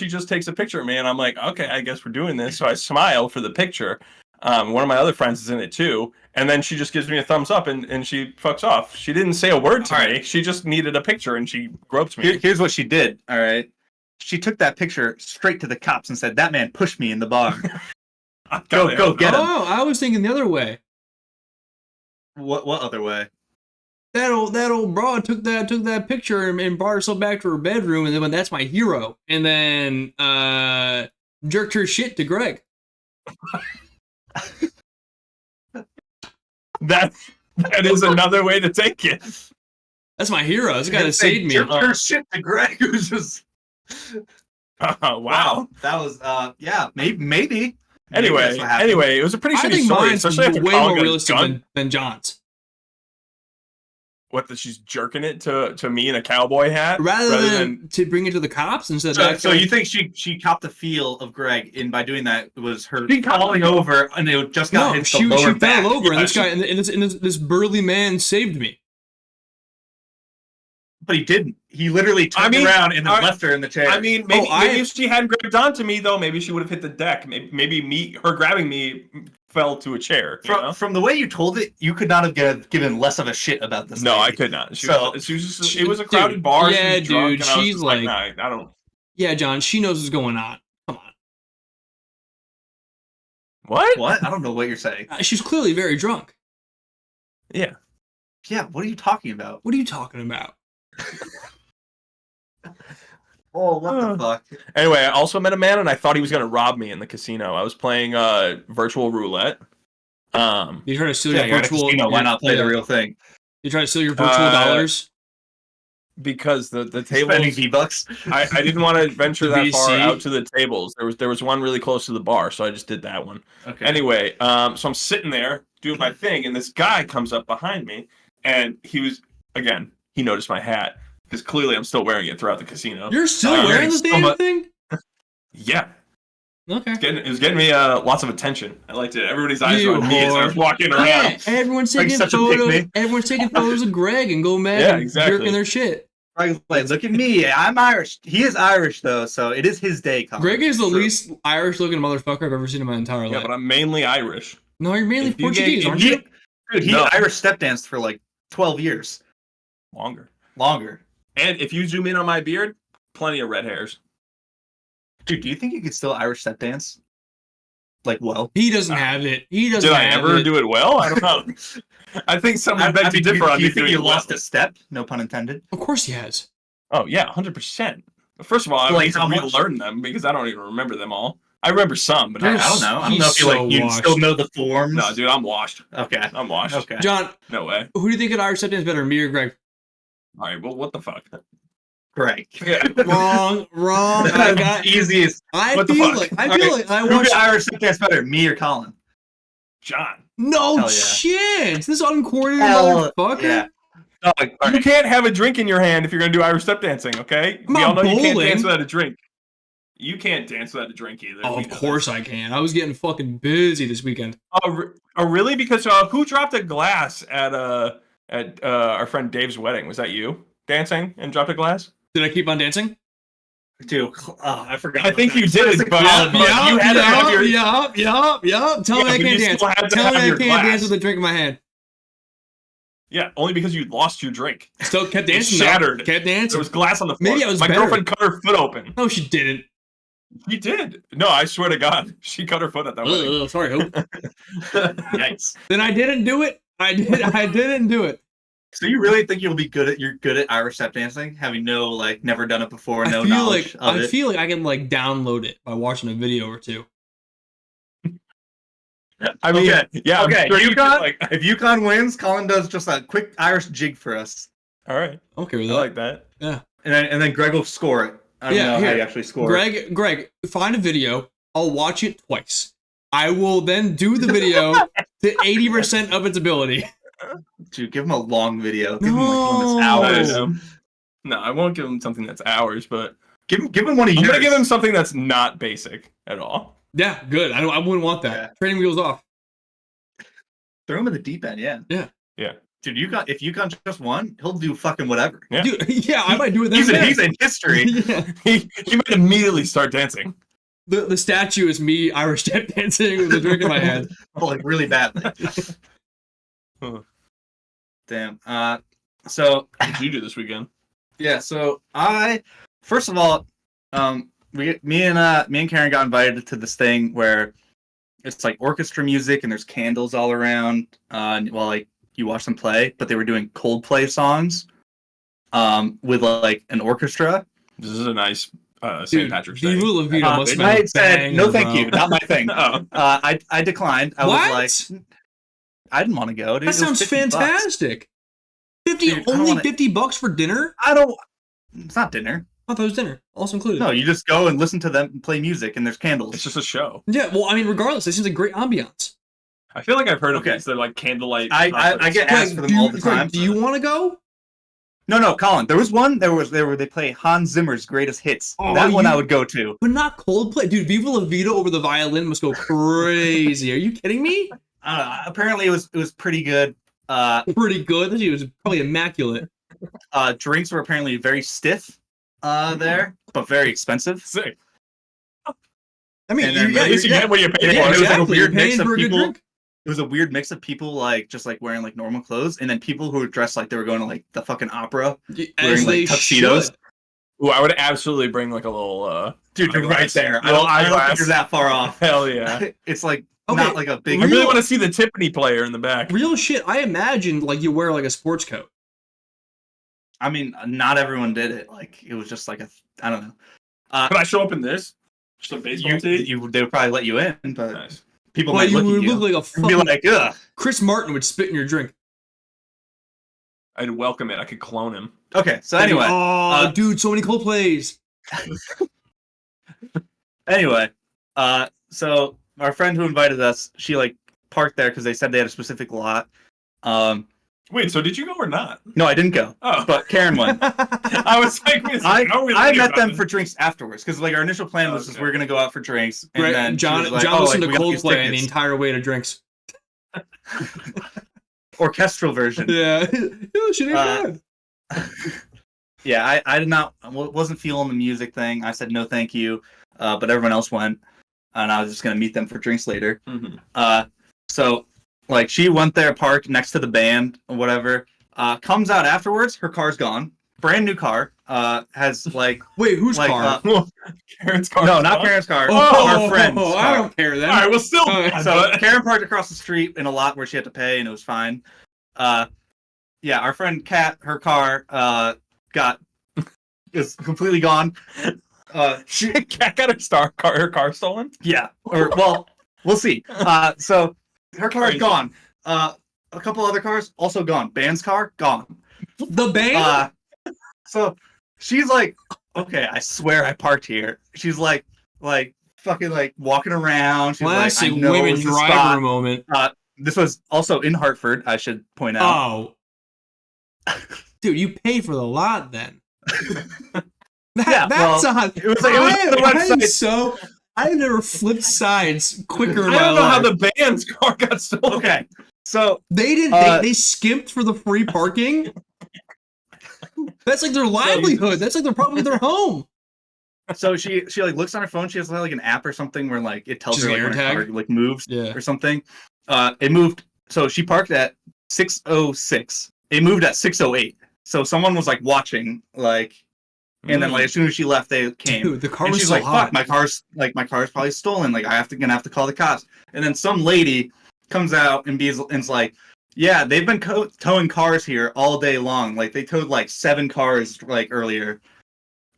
Speaker 3: just takes a picture of me, and I'm like, okay, I guess we're doing this. So I smile for the picture. One of my other friends is in it too, and then she just gives me a thumbs up and she fucks off. She didn't say a word to me. She just needed a picture and she groped me.
Speaker 2: Here's what she did. All right, she took that picture straight to the cops and said, "That man pushed me in the bar. Go get him."
Speaker 1: Oh, I was thinking the other way.
Speaker 2: What other way?
Speaker 1: That old broad took that picture and brought herself back to her bedroom, and then went, "That's my hero," and then jerked her shit to Greg.
Speaker 3: That is another way to take it.
Speaker 1: That's my hero. This guy that saved me.
Speaker 2: Jerked her shit to Greg. It was just
Speaker 3: wow.
Speaker 2: That was maybe.
Speaker 3: Anyway, it was a pretty shitty story. Especially after
Speaker 1: way more realistic than John's.
Speaker 3: What, that she's jerking it to me in a cowboy hat
Speaker 1: rather than to bring it to the cops instead.
Speaker 2: So you think she copped the feel of Greg, and by doing that it was her falling over, and it just got hit the lower back.
Speaker 1: Fell over, and this guy and this burly man saved me.
Speaker 2: But he didn't. He literally turned around and then left her in the chair.
Speaker 3: I mean, maybe if she hadn't grabbed onto me, though, maybe she would have hit the deck. Maybe her grabbing me fell to a chair.
Speaker 2: From the way you told it, you could not have given less of a shit about this.
Speaker 3: No, lady. I could not. It was a crowded bar.
Speaker 1: Yeah,
Speaker 3: she was
Speaker 1: dude. She's
Speaker 3: like, nah, I don't.
Speaker 1: Yeah, John. She knows what's going on. Come on.
Speaker 2: What? I don't know what you're saying.
Speaker 1: She's clearly very drunk.
Speaker 3: Yeah.
Speaker 2: Yeah. What are you talking about? Oh, what the fuck?
Speaker 3: Anyway, I also met a man, and I thought he was going to rob me in the casino. I was playing virtual roulette.
Speaker 1: You trying to steal your virtual?
Speaker 2: Casino, why not play the real thing?
Speaker 1: You trying to steal your virtual dollars?
Speaker 3: Because the tables.
Speaker 2: Spending V-Bucks.
Speaker 3: I didn't want to venture that far out to the tables. There was one really close to the bar, so I just did that one. Okay. Anyway, so I'm sitting there doing my thing, and this guy comes up behind me, and he noticed my hat. Because clearly I'm still wearing it throughout the casino.
Speaker 1: You're still wearing the damn thing?
Speaker 3: Yeah.
Speaker 1: Okay.
Speaker 3: It was getting me lots of attention. I liked it. Everybody's eyes were on me as I was walking around.
Speaker 1: Yeah, everyone's taking photos. Everyone's taking photos of Greg and go mad and jerking their shit.
Speaker 2: Like, look at me. I'm Irish. He is Irish though, so it is his day. Colin.
Speaker 1: Greg is the least Irish-looking motherfucker I've ever seen in my entire life.
Speaker 3: Yeah, but I'm mainly Irish.
Speaker 1: No, you're mainly Portuguese, aren't you?
Speaker 2: Dude, he Irish step danced for like 12 years.
Speaker 3: Longer.
Speaker 2: And
Speaker 3: if you zoom in on my beard, plenty of red hairs.
Speaker 2: Dude, do you think you could still Irish step dance? Like, well,
Speaker 1: he doesn't have it. He doesn't.
Speaker 3: Did I ever do it well? I don't know. I think someone begs to differ on me.
Speaker 2: Do you think you lost a step? No pun intended.
Speaker 1: Of course he has.
Speaker 3: Oh yeah, 100%. First of all, I need to relearn them because I don't even remember them all. I remember some, but I don't know. I don't know if you still know the forms. No, dude, I'm washed.
Speaker 2: Okay,
Speaker 3: I'm washed.
Speaker 2: Okay,
Speaker 1: John.
Speaker 3: No way.
Speaker 1: Who do you think an Irish step dance better, me or Greg?
Speaker 3: All right, well, what the fuck?
Speaker 2: Greg.
Speaker 1: Yeah. Wrong. I got
Speaker 2: easiest.
Speaker 1: I feel like I want
Speaker 2: Irish step dance better, me or Colin?
Speaker 3: John.
Speaker 1: No chance. This uncoordinated motherfucker. Yeah.
Speaker 3: No, you can't have a drink in your hand if you're gonna do Irish step dancing. Okay, we all know you can't dance without a drink. You can't dance without a drink either.
Speaker 1: Oh, of course I can. I was getting fucking busy this weekend.
Speaker 3: Oh, really? Because who dropped a glass at our friend Dave's wedding? Was that you dancing and dropped a glass?
Speaker 1: Did I keep on dancing?
Speaker 2: Dude, I forgot.
Speaker 3: I think you did. But you had to have your.
Speaker 1: Yup. Tell me I can't dance. Tell me I can't dance with a drink in my hand.
Speaker 3: Yeah, only because you lost your drink.
Speaker 1: Still kept dancing.
Speaker 3: Shattered.
Speaker 1: Kept dancing.
Speaker 3: There was glass on the floor.
Speaker 1: Maybe I was
Speaker 3: My girlfriend cut her foot open.
Speaker 1: No, she didn't.
Speaker 3: She did. No, I swear to God, she cut her foot at that wedding.
Speaker 1: Sorry, Hope.
Speaker 3: Yikes.
Speaker 1: Then I didn't do it. I didn't do it.
Speaker 2: So you really think you're good at Irish step dancing, having never done it before, no knowledge of it?
Speaker 1: I feel like I can download it by watching a video or two.
Speaker 3: I mean, yeah.
Speaker 2: Okay. Sure if UConn wins, Colin does just a quick Irish jig for us.
Speaker 3: All right.
Speaker 1: Okay with that.
Speaker 3: I like that.
Speaker 1: Yeah.
Speaker 2: And then Greg will score it. I don't know how you actually score.
Speaker 1: Greg, find a video. I'll watch it twice. I will then do the video to 80% of its ability.
Speaker 2: Dude, give him a long video. Give him one that's hours.
Speaker 3: No, I won't give him something that's hours, but
Speaker 2: give him one of yours.
Speaker 3: I'm gonna give him something that's not basic at all.
Speaker 1: Yeah, good. I wouldn't want that. Yeah. Training wheels off.
Speaker 2: Throw him in the deep end. Yeah. Dude, if UConn just won, he'll do fucking whatever.
Speaker 3: Yeah,
Speaker 1: Dude, I might do it. He's
Speaker 2: in history.
Speaker 1: Yeah.
Speaker 3: He might immediately start dancing.
Speaker 1: The statue is me Irish step dancing with a drink in my hand.
Speaker 2: Really badly. Damn. So
Speaker 3: what did you do this weekend?
Speaker 2: Yeah. So first of all, me and Karen got invited to this thing where it's like orchestra music and there's candles all around while you watch them play, but they were doing Coldplay songs with an orchestra.
Speaker 3: This is a nice St. Patrick's Day.
Speaker 1: I
Speaker 2: said no, thank you, not my thing. I declined. I was like, I didn't want to go. Dude.
Speaker 1: That sounds fantastic. $50 for dinner?
Speaker 2: It's not dinner.
Speaker 1: I thought it was dinner. Also included.
Speaker 2: No, you just go and listen to them play music, and there's candles.
Speaker 3: It's just a show.
Speaker 1: Yeah, well, I mean, regardless, it seems like great ambiance.
Speaker 3: I feel like I've heard of these. They're like candlelight.
Speaker 2: I get asked for them all the time.
Speaker 1: Do you want to go?
Speaker 2: No, Colin. There was one. They play Hans Zimmer's greatest hits. That one I would go to.
Speaker 1: But not Coldplay, dude. Viva La Vida over the violin must go crazy. Are you kidding me?
Speaker 2: Apparently, it was pretty good.
Speaker 1: Pretty good. It was probably immaculate.
Speaker 2: Drinks were apparently very stiff. There, but very expensive.
Speaker 3: Sick.
Speaker 1: I mean,
Speaker 3: at least you get what you pay for.
Speaker 2: It was like a weird mix of people. It was a weird mix of people just wearing normal clothes, and then people who were dressed like they were going to the fucking opera, wearing tuxedos.
Speaker 3: Ooh, I would absolutely bring a little.
Speaker 2: Dude, you're right there. I don't think you're that far off.
Speaker 3: Hell yeah!
Speaker 2: It's not a big.
Speaker 3: I really want to see the Tiffany player in the back.
Speaker 1: Real shit. I imagined you wear a sports coat.
Speaker 2: I mean, not everyone did it. It was just I don't know.
Speaker 3: Could I show up in this? Just a baseball tee?
Speaker 2: They would probably let you in, but
Speaker 3: nice.
Speaker 2: People might look at you.
Speaker 1: Look like a fucking,
Speaker 2: be like, ugh.
Speaker 1: Chris Martin would spit in your drink.
Speaker 3: I'd welcome it. I could clone him.
Speaker 2: Okay, so anyway.
Speaker 1: Dude, so many Coldplays.
Speaker 2: Anyway, so our friend who invited us, she parked there because they said they had a specific lot.
Speaker 3: Wait, so did you go or not?
Speaker 2: No, I didn't go.
Speaker 3: Oh,
Speaker 2: but Karen went.
Speaker 3: I was like,
Speaker 2: I met them for drinks afterwards because like our initial plan was just we're gonna go out for drinks, and then
Speaker 1: John listened to Coldplay and the entire way to drinks.
Speaker 2: Orchestral version.
Speaker 1: Yeah, she did
Speaker 2: Yeah, I did not. Wasn't feeling the music thing. I said no, thank you. But everyone else went, and I was just gonna meet them for drinks later.
Speaker 3: Mm-hmm.
Speaker 2: So like she went there, parked next to the band or whatever. Comes out afterwards, her car's gone. Brand new car. Has like
Speaker 1: wait, whose car?
Speaker 3: Karen's car.
Speaker 2: No, not Karen's car.
Speaker 1: Our
Speaker 2: friend's car.
Speaker 1: I don't care then.
Speaker 3: All right, well, still.
Speaker 2: So Karen parked across the street in a lot where she had to pay, and it was fine. Yeah, our friend Kat, her car is completely gone.
Speaker 3: Kat got her car stolen.
Speaker 2: Yeah, or well, we'll see. So her car is gone. A couple other cars also gone. Band's car gone.
Speaker 1: The band.
Speaker 2: So she's like, okay, I swear I parked here. She's like fucking like walking around. She's
Speaker 1: classic
Speaker 2: like, I know
Speaker 1: women driver moment.
Speaker 2: This was also in Hartford, I should point out.
Speaker 1: Oh, dude, you paid for the lot then.
Speaker 2: That's on. It was the website.
Speaker 1: So I've never flipped sides quicker in my life.
Speaker 3: I don't know how the band's car got stolen.
Speaker 2: Okay, so
Speaker 1: they didn't. They skimped for the free parking. That's like their livelihood. That's like probably their home.
Speaker 2: So she like looks on her phone. She has like an app or something where like it tells her like when her car like moves or something. It moved. So she parked at 6:06. It moved at 6:08. So someone was like watching like, and then like as soon as she left, they came.
Speaker 1: Dude, the car
Speaker 2: and
Speaker 1: was
Speaker 2: she's
Speaker 1: so
Speaker 2: like,
Speaker 1: hot.
Speaker 2: "Fuck, my car's probably stolen. Like gonna have to call the cops." And then some lady comes out and's like, "Yeah, they've been towing cars here all day long. Like they towed like 7 cars like earlier."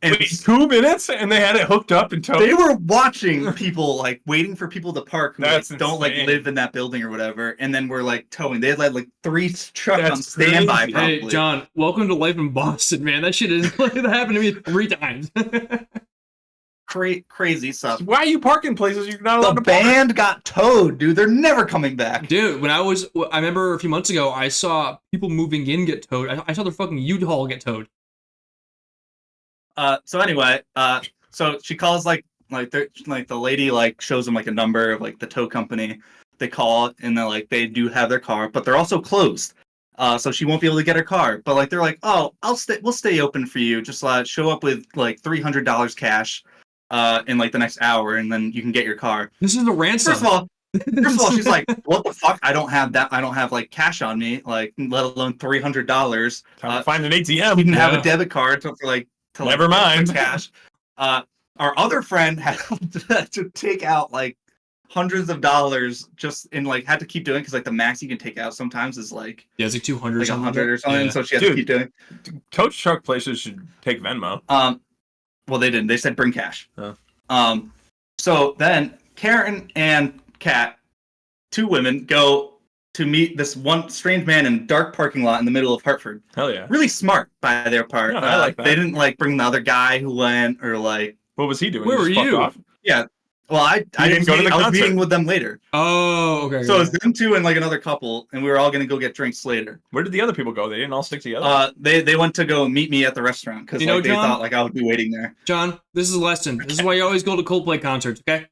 Speaker 2: And
Speaker 3: wait, 2 minutes, and they had it hooked up and towed.
Speaker 2: They were watching people, like waiting for people to park who like, don't like live in that building or whatever, and then we're like towing. They had like 3 trucks on standby. Probably.
Speaker 1: Hey, John, welcome to life in Boston, man. That shit is that happened to me 3 times.
Speaker 2: Crazy stuff.
Speaker 3: Why are you parking places you're not allowed to park?
Speaker 2: The band got towed, dude. They're never coming back.
Speaker 1: Dude, I remember a few months ago, I saw people moving in get towed. I saw their fucking U-Haul get towed.
Speaker 2: So anyway, so she calls like the lady like shows them like a number of like the tow company. They call and they're like they do have their car, but they're also closed. So she won't be able to get her car. But like they're like, oh, we'll stay open for you. Just show up with like $300 cash in like the next hour, and then you can get your car.
Speaker 1: This is a ransom.
Speaker 2: First of all, she's like, what the fuck? I don't have that. I don't have like cash on me, like let alone $300.
Speaker 3: Find an ATM.
Speaker 2: We didn't have a debit card for like.
Speaker 3: Never mind.
Speaker 2: Cash. Our other friend had to take out like hundreds of dollars just in like had to keep doing because like the max you can take out sometimes is like
Speaker 1: it's like 200
Speaker 2: like 100 or something.
Speaker 1: Yeah.
Speaker 2: So she had to keep doing.
Speaker 3: Tow truck places should take Venmo.
Speaker 2: Well they didn't. They said bring cash.
Speaker 3: Oh.
Speaker 2: So then Karen and Kat, 2 women, go to meet this one strange man in a dark parking lot in the middle of Hartford.
Speaker 3: Hell yeah.
Speaker 2: Really smart by their part.
Speaker 3: Yeah, I like that.
Speaker 2: They didn't like bring the other guy who went or like.
Speaker 3: What was he doing?
Speaker 1: Where were you?
Speaker 3: Off?
Speaker 2: Yeah. Well, I didn't go to the concert. I was meeting with them later.
Speaker 1: Oh, okay.
Speaker 2: So it was them 2 and like another couple, and we were all gonna go get drinks later.
Speaker 3: Where did the other people go? They didn't all stick together.
Speaker 2: They went to go meet me at the restaurant because like, they thought like I would be waiting there.
Speaker 1: John, this is a lesson. This is why you always go to Coldplay concerts, okay?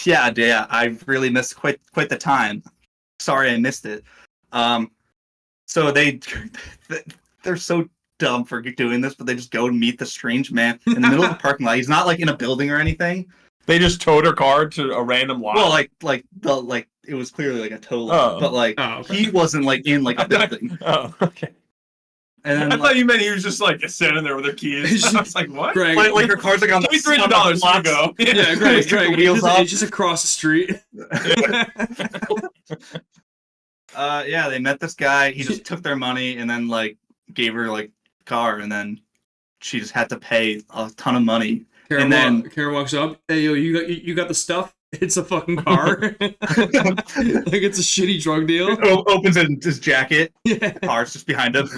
Speaker 2: Yeah. I really missed quite the time. Sorry, I missed it. So they're so dumb for doing this, but they just go and meet the strange man in the middle of the parking lot. He's not like in a building or anything.
Speaker 3: They just towed her car to a random lot.
Speaker 2: Well, like it was clearly like a tow lot, but like he wasn't like in like a building.
Speaker 3: Oh, okay.
Speaker 2: And then,
Speaker 3: I thought you meant he was just like sitting there with her keys. I was like, what?
Speaker 1: Greg,
Speaker 2: like her car's like on
Speaker 3: $300 to go.
Speaker 1: Yeah, Greg. It's just across the street.
Speaker 2: Yeah, they met this guy. He just took their money and then like gave her like car, and then she just had to pay a ton of money. Karen
Speaker 1: walks up. Hey, yo, you got the stuff? It's a fucking car. Like it's a shitty drug deal.
Speaker 2: Opens his jacket. Yeah. The car's just behind him.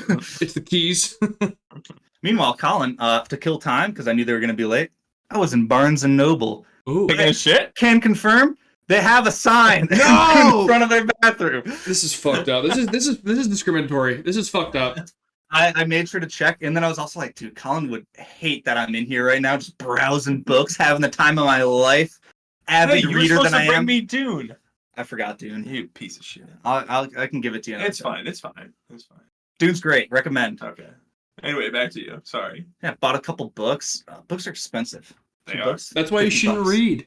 Speaker 1: It's the keys.
Speaker 2: Meanwhile, Colin, to kill time because I knew they were going to be late, I was in Barnes and Noble.
Speaker 3: Ooh, taking a shit?
Speaker 2: Can confirm. They have a sign
Speaker 1: No!
Speaker 2: in front of their bathroom.
Speaker 1: This is fucked up. This is discriminatory. This is fucked up.
Speaker 2: I made sure to check, and then I was also like, dude, Colin would hate that I'm in here right now, just browsing books, having the time of my life. Avid reader than I am.
Speaker 3: Bring me Dune.
Speaker 2: I forgot Dune.
Speaker 3: You piece of shit.
Speaker 2: I can give it to you.
Speaker 3: It's fine. It's fine. It's fine.
Speaker 2: Dune's great. Recommend.
Speaker 3: Okay. Anyway, back to you. Sorry.
Speaker 2: Yeah, bought a couple books. Books are expensive.
Speaker 3: They are.
Speaker 2: Books,
Speaker 1: That's why you shouldn't read.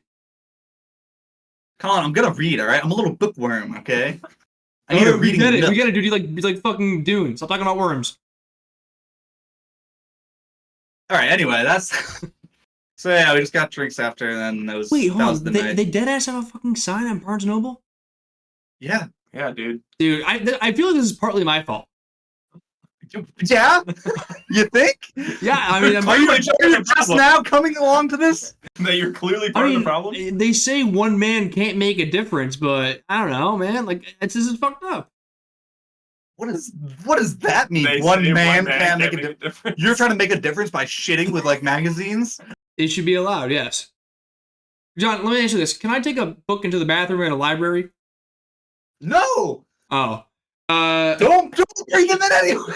Speaker 2: Colin, I'm gonna read, all right? I'm a little bookworm, okay? I need a reading.
Speaker 1: We get it, dude. You like fucking Dune. Stop talking about worms.
Speaker 2: All right. Anyway, that's. So yeah, we just got drinks after, and then that was.
Speaker 1: Wait, hold on.
Speaker 2: The
Speaker 1: They
Speaker 2: night.
Speaker 1: deadass have a fucking sign on Barnes Noble?
Speaker 2: Yeah.
Speaker 3: Yeah, dude.
Speaker 1: Dude, I feel like this is partly my fault.
Speaker 2: Yeah. You think?
Speaker 1: Yeah, I mean,
Speaker 2: Are you just now coming along to this?
Speaker 3: That you're clearly part of the problem?
Speaker 1: They say one man can't make a difference, but I don't know, man. Like, this is fucked up.
Speaker 2: What does that mean?
Speaker 3: They
Speaker 2: One
Speaker 3: say
Speaker 2: man can't make a difference. You're trying to make a difference by shitting with like magazines?
Speaker 1: It should be allowed, yes. John, let me ask you this: can I take a book into the bathroom in a library?
Speaker 2: No.
Speaker 1: Oh.
Speaker 2: Don't bring them in anyway.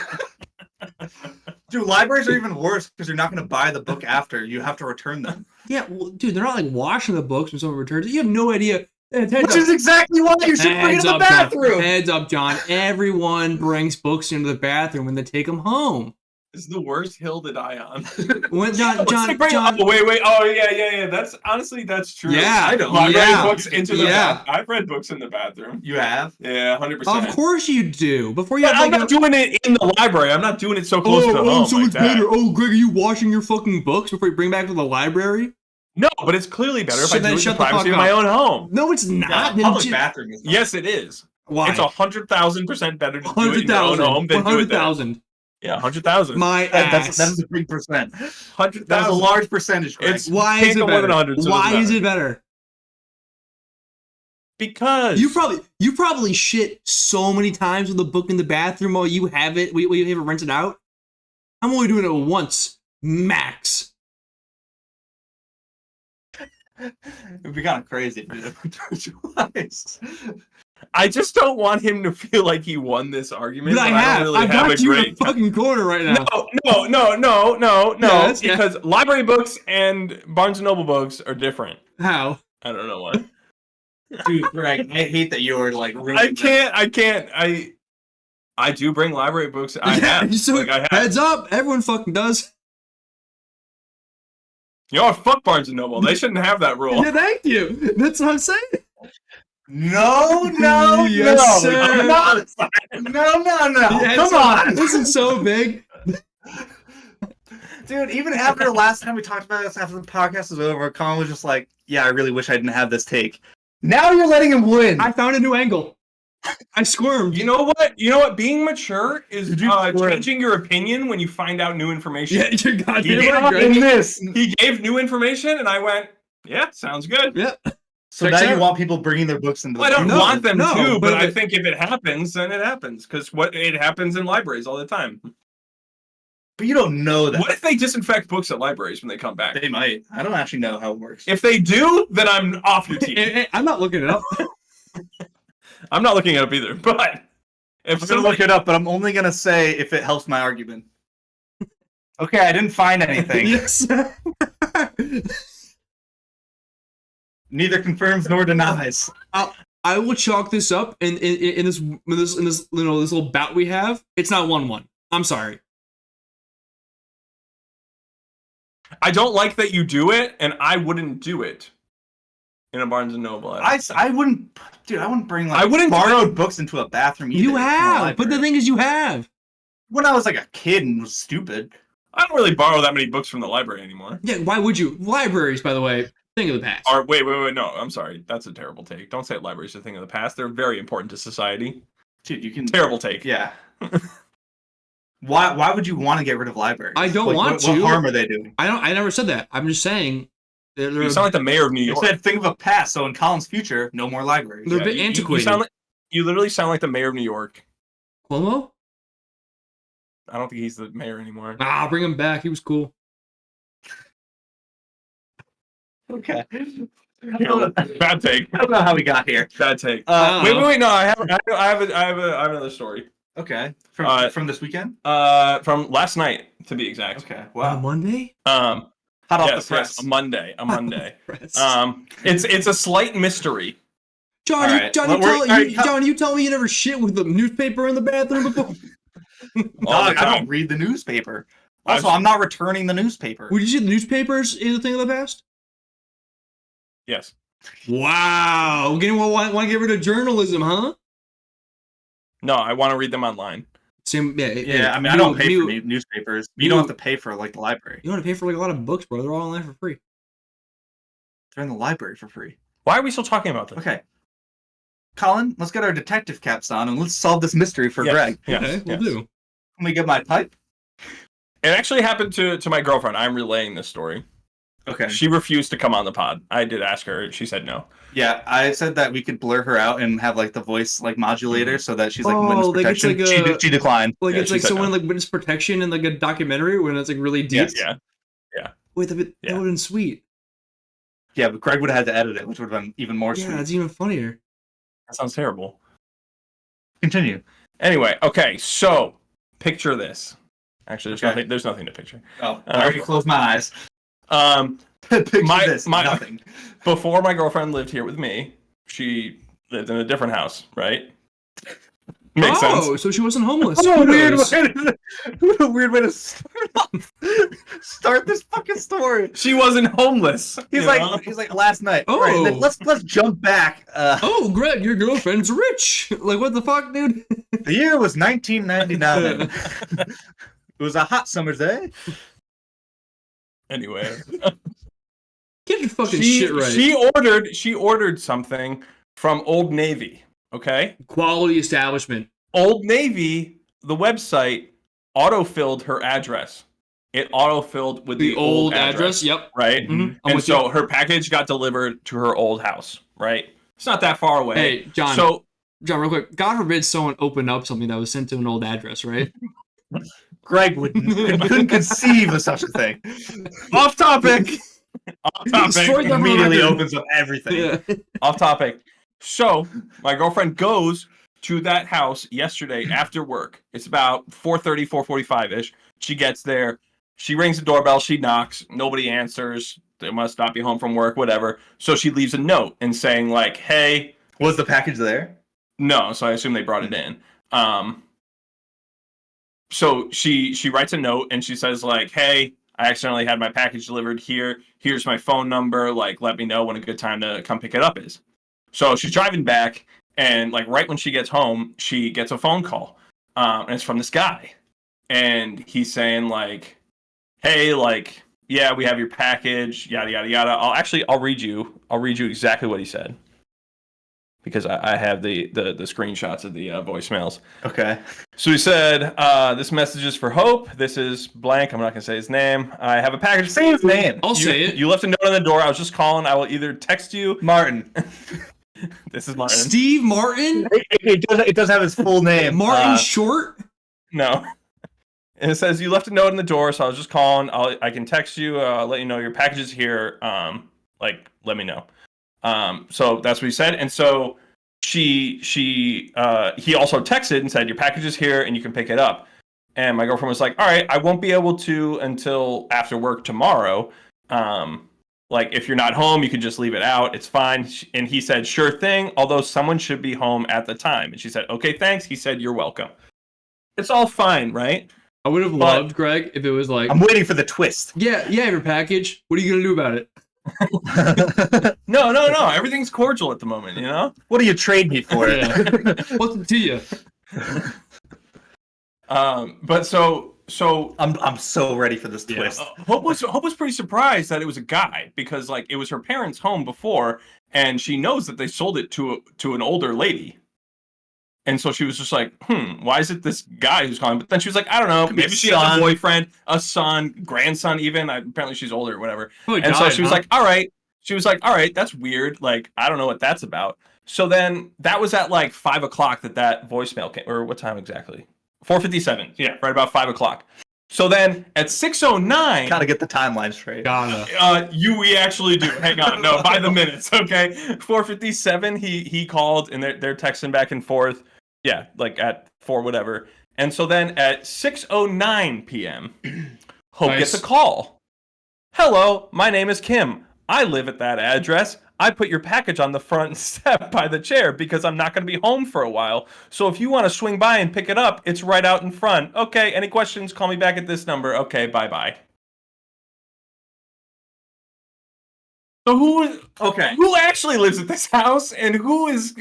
Speaker 2: Dude, libraries are even worse because you're not going to buy the book after. You have to return them.
Speaker 1: Yeah, well, dude, they're not like washing the books when someone returns it. You have no idea.
Speaker 2: Which is exactly why you should bring it in the bathroom.
Speaker 1: Heads up, John. Everyone brings books into the bathroom when they take them home.
Speaker 3: This is the worst hill to die on.
Speaker 1: When John,
Speaker 3: oh, wait. Oh, yeah. That's honestly, that's true.
Speaker 1: Yeah,
Speaker 3: I don't. I've read books into the bathroom. I've read books in the bathroom.
Speaker 2: You have?
Speaker 3: Yeah, 100%.
Speaker 1: Of course you do. Before you.
Speaker 3: I'm not doing it in the library. I'm not doing it so close to home.
Speaker 1: So it's better. Oh, Greg, are you washing your fucking books before you bring back to the library?
Speaker 3: No, but it's clearly better if I do it in the privacy of
Speaker 1: up.
Speaker 3: my own home.
Speaker 1: No, it's not.
Speaker 2: Yeah, public bathroom is not.
Speaker 3: Yes, it is.
Speaker 1: Why?
Speaker 3: It's 100,000% better to do it in your own home than do it there.
Speaker 1: 100,000.
Speaker 3: Yeah, 100,000.
Speaker 1: My ass.
Speaker 2: That is a big percent.
Speaker 3: 100,000.
Speaker 2: That's a large percentage. Greg.
Speaker 1: Why is it better? Why is it better?
Speaker 3: Because
Speaker 1: you probably shit so many times with the book in the bathroom while you have it. We have it rented out. I'm only doing it once, max.
Speaker 2: It'd be kind of crazy if you did it twice.
Speaker 3: I just don't want him to feel like he won this argument.
Speaker 1: But I got you in the fucking corner right now.
Speaker 3: No.
Speaker 1: Yeah,
Speaker 3: because library books and Barnes & Noble books are different.
Speaker 1: How?
Speaker 3: I don't know why.
Speaker 2: Dude, Greg, I hate that you're like.
Speaker 3: I can't. I do bring library books. I have.
Speaker 1: So heads up, everyone fucking does.
Speaker 3: You know what? Fuck Barnes & Noble. They shouldn't have that rule.
Speaker 1: Yeah, thank you. That's what I'm saying.
Speaker 2: No.
Speaker 1: Yes, sir.
Speaker 2: No.
Speaker 1: Yeah,
Speaker 2: come on.
Speaker 1: This is so big.
Speaker 2: Dude, even after last time we talked about this, after the podcast was over, Colin was just like, yeah, I really wish I didn't have this take. Now you're letting him win.
Speaker 1: I found a new angle. I squirmed.
Speaker 3: You know what? Being mature is changing your opinion when you find out new information.
Speaker 1: Yeah, you're goddamn right.
Speaker 3: He gave new information, and I went, yeah, sounds good.
Speaker 1: Yeah.
Speaker 2: So now you want people bringing their books into the
Speaker 3: I don't want them to, but I
Speaker 1: it,
Speaker 3: think if it happens, then it happens. Because it happens in libraries all the time.
Speaker 2: But you don't know that.
Speaker 3: What if they disinfect books at libraries when they come back?
Speaker 2: They might. I don't actually know how it works.
Speaker 3: If they do, then I'm off your team.
Speaker 1: I'm not looking it up.
Speaker 3: I'm not looking it up either, but
Speaker 2: I'm going to look it up, but I'm only going to say if it helps my argument. Okay, I didn't find anything.
Speaker 1: Yes.
Speaker 2: Neither confirms nor denies.
Speaker 1: I will chalk this up in this little bout we have. It's not 1-1. I'm sorry.
Speaker 3: I don't like that you do it, and I wouldn't do it in a Barnes & Noble.
Speaker 2: I wouldn't, dude. I wouldn't bring borrowed books into a bathroom either.
Speaker 1: You have, but the thing is, you have.
Speaker 2: When I was like a kid and was stupid.
Speaker 3: I don't really borrow that many books from the library anymore.
Speaker 1: Yeah, why would you? Libraries, by the way, thing of the past.
Speaker 3: Wait, no, I'm sorry. That's a terrible take. Don't say libraries are a thing of the past. They're very important to society.
Speaker 2: Dude, you can...
Speaker 3: Terrible take.
Speaker 2: Yeah. Why would you want to get rid of libraries?
Speaker 1: I don't want to.
Speaker 2: What harm are they doing?
Speaker 1: I never said that. I'm just saying...
Speaker 3: You sound like the mayor of New York.
Speaker 2: You said thing of a past, so in Colin's future, no more libraries.
Speaker 1: They're a bit antiquated.
Speaker 3: You literally sound like the mayor of New York.
Speaker 1: Cuomo?
Speaker 3: I don't think he's the mayor anymore.
Speaker 1: I'll bring him back. He was cool.
Speaker 2: Okay.
Speaker 3: Bad take.
Speaker 2: I don't know how we got here.
Speaker 3: Bad take. Wait. No, I have another story.
Speaker 2: Okay. From this weekend?
Speaker 3: From last night, to be exact.
Speaker 2: Okay. Wow.
Speaker 1: On a Monday?
Speaker 2: Hot off the press.
Speaker 3: Yes, a Monday. It's a slight mystery.
Speaker 1: John, you tell me you never shit with the newspaper in the bathroom before?
Speaker 2: Dog, I don't read the newspaper. Also, I'm not returning the newspaper.
Speaker 1: Would you say the newspapers is a thing of the past?
Speaker 3: Yes.
Speaker 1: Wow. Want to get rid of journalism, huh?
Speaker 3: No, I want to read them online.
Speaker 1: Same,
Speaker 2: I mean, I don't pay for newspapers. You don't have to pay for, like, the library.
Speaker 1: You don't have to pay for, like, a lot of books, bro. They're all online for free.
Speaker 2: They're in the library for free.
Speaker 3: Why are we still talking about this?
Speaker 2: Okay. Colin, let's get our detective caps on and let's solve this mystery for Greg.
Speaker 3: Yes,
Speaker 1: okay, we'll do.
Speaker 2: Can we get my pipe?
Speaker 3: It actually happened to my girlfriend. I'm relaying this story.
Speaker 2: Okay.
Speaker 3: She refused to come on the pod. I did ask her. She said no.
Speaker 2: Yeah, I said that we could blur her out and have like the voice like modulator so that she's like witness protection. Like she declined.
Speaker 1: Like it's like someone like witness protection in like a documentary when it's like really deep.
Speaker 3: Yes. Yeah.
Speaker 1: Wait, that would have been sweet.
Speaker 2: Yeah, but Greg would have had to edit it, which would have been even more sweet.
Speaker 1: Yeah, it's even funnier.
Speaker 3: That sounds terrible.
Speaker 2: Continue.
Speaker 3: Anyway, okay, so picture this. Actually, there's nothing to picture.
Speaker 2: Oh, I already closed my eyes.
Speaker 3: Nothing. Before my girlfriend lived here with me, she lived in a different house, right? Makes sense.
Speaker 1: Oh, so she wasn't homeless.
Speaker 2: What a weird way to start this fucking story.
Speaker 3: She wasn't homeless.
Speaker 2: He's like last night.
Speaker 1: Oh,
Speaker 2: right, then let's jump back.
Speaker 1: Oh, Greg, your girlfriend's rich. Like what the fuck, dude?
Speaker 2: The year was 1999. It was a hot summer's day.
Speaker 3: Anyway,
Speaker 1: get your fucking shit right.
Speaker 3: She ordered something from Old Navy. Okay.
Speaker 1: Quality establishment.
Speaker 3: Old Navy, the website autofilled her address. It autofilled with the old address.
Speaker 1: Yep.
Speaker 3: Right. Mm-hmm. And so her package got delivered to her old house. Right. It's not that far away.
Speaker 1: Hey, John.
Speaker 3: So,
Speaker 1: John, real quick. God forbid someone opened up something that was sent to an old address, right?
Speaker 2: Greg couldn't conceive of such a thing.
Speaker 3: Off topic. Off topic.
Speaker 2: Immediately opens up everything.
Speaker 1: Yeah.
Speaker 3: Off topic. So my girlfriend goes to that house yesterday after work. It's about 4:30, 4:45-ish. She gets there. She rings the doorbell. She knocks. Nobody answers. They must not be home from work, whatever. So she leaves a note and saying like, hey.
Speaker 2: Was the package there?
Speaker 3: No. So I assume they brought it in. So she writes a note and she says like, hey, I accidentally had my package delivered here. Here's my phone number. Like, let me know when a good time to come pick it up is. So she's driving back, and like right when she gets home, she gets a phone call, and it's from this guy, and he's saying like, "Hey, like, yeah, we have your package, yada yada yada." I'll read you exactly what he said, because I have the screenshots of the voicemails.
Speaker 2: Okay.
Speaker 3: So he said, "This message is for Hope. This is blank. I'm not gonna say his name. I have a package."
Speaker 2: Say his name.
Speaker 1: I'll say it.
Speaker 3: You left a note on the door. I was just calling. I will either text you,
Speaker 2: Martin.
Speaker 3: This is Martin.
Speaker 1: Steve Martin?
Speaker 2: It does have his full name.
Speaker 1: Martin Short?
Speaker 3: No. And it says, you left a note in the door, so I was just calling. I can text you, let you know your package is here. Let me know. So that's what he said. And so he also texted and said, your package is here and you can pick it up. And my girlfriend was like, all right, I won't be able to until after work tomorrow. Like, if you're not home, you can just leave it out. It's fine. And he said, sure thing, although someone should be home at the time. And she said, okay, thanks. He said, you're welcome. It's all fine, right?
Speaker 1: I would have loved, Greg, if it was like...
Speaker 2: I'm waiting for the twist.
Speaker 1: Yeah, your package. What are you going to do about it?
Speaker 3: No. Everything's cordial at the moment, you know?
Speaker 2: What do you trade me for?
Speaker 1: Yeah. What's it to you?
Speaker 3: But so
Speaker 2: I'm so ready for this twist.
Speaker 3: Hope was pretty surprised that it was a guy, because like it was her parents' home before, and she knows that they sold it to an older lady, and so she was just like, why is it this guy who's calling? But then she was like, I don't know, maybe she has a boyfriend, a son, grandson, even. Apparently she's older or whatever. So she was like, all right. She was like, all right, that's weird. Like, I don't know what that's about. So then that was at like 5 o'clock that voicemail came, or what time exactly? 4:57. Yeah, right about 5 o'clock. So then at 6:09,
Speaker 2: gotta get the timeline straight.
Speaker 3: We actually do. Hang on, no, by the minutes, okay. 4:57, he called, and they're texting back and forth. Yeah, like at 4 whatever. And so then at 6:09 p.m., Hope gets a call. Hello, my name is Kim. I live at that address. I put your package on the front step by the chair because I'm not going to be home for a while. So if you want to swing by and pick it up, it's right out in front. Okay, any questions? Call me back at this number. Okay, bye-bye. So who actually lives at this house, and who is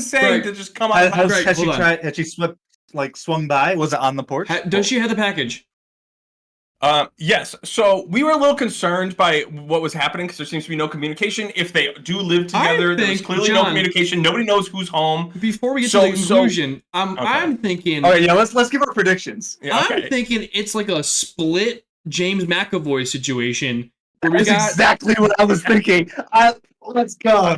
Speaker 3: saying to just come on?
Speaker 2: Had she swung by? Was it on the porch?
Speaker 1: Does she have the package?
Speaker 3: Yes. So we were a little concerned by what was happening because there seems to be no communication. If they do live together, there's clearly no communication. Nobody knows who's home.
Speaker 1: Before we get to the conclusion, I'm thinking.
Speaker 2: All right, yeah. Let's give our predictions.
Speaker 1: Yeah, I'm thinking it's like a split James McAvoy situation.
Speaker 2: That's exactly what I was thinking. Let's go.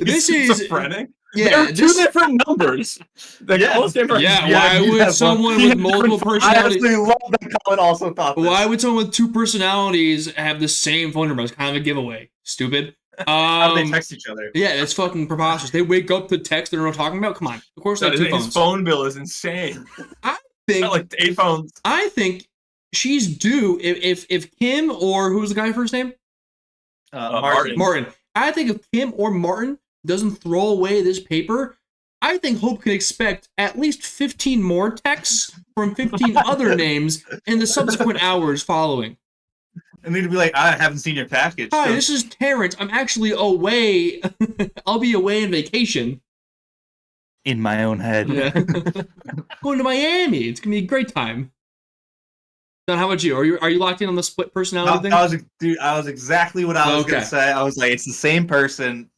Speaker 3: This is schizophrenic.
Speaker 1: Yeah,
Speaker 3: there are two different numbers.
Speaker 1: Why would someone with multiple personalities?
Speaker 2: I actually love that Colin also thought this.
Speaker 1: Why would someone with 2 personalities have the same phone number? It's kind of a giveaway. Stupid.
Speaker 2: How do they text each other?
Speaker 1: Yeah, that's fucking preposterous. They wake up to text they don't know what talking about. Come on. Of course they have 2 phones.
Speaker 3: His phone bill is insane.
Speaker 1: I think
Speaker 3: like 8 phones.
Speaker 1: I think she's due if Kim or who was the guy first name? Martin. I think if Kim or Martin doesn't throw away this paper, I think Hope can expect at least 15 more texts from 15 other names in the subsequent hours following.
Speaker 2: And they'd be like, I haven't seen your package.
Speaker 1: Hi, this is Terrence. I'm actually away. I'll be away on vacation.
Speaker 2: In my own head.
Speaker 1: Yeah. Going to Miami. It's going to be a great time. Don, how about you? Are you locked in on the split personality thing?
Speaker 2: I was exactly what I was going to say. I was like, it's the same person.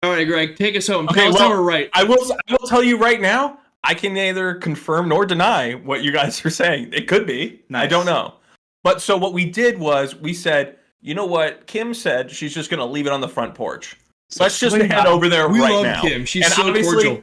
Speaker 1: All right, Greg, take us home. Tell us how we're right.
Speaker 3: I will tell you right now, I can neither confirm nor deny what you guys are saying. It could be. Nice. I don't know. But so what we did was we said, you know what? Kim said she's just going to leave it on the front porch. So let's just head over there right now. We love
Speaker 1: Kim. She's so cordial.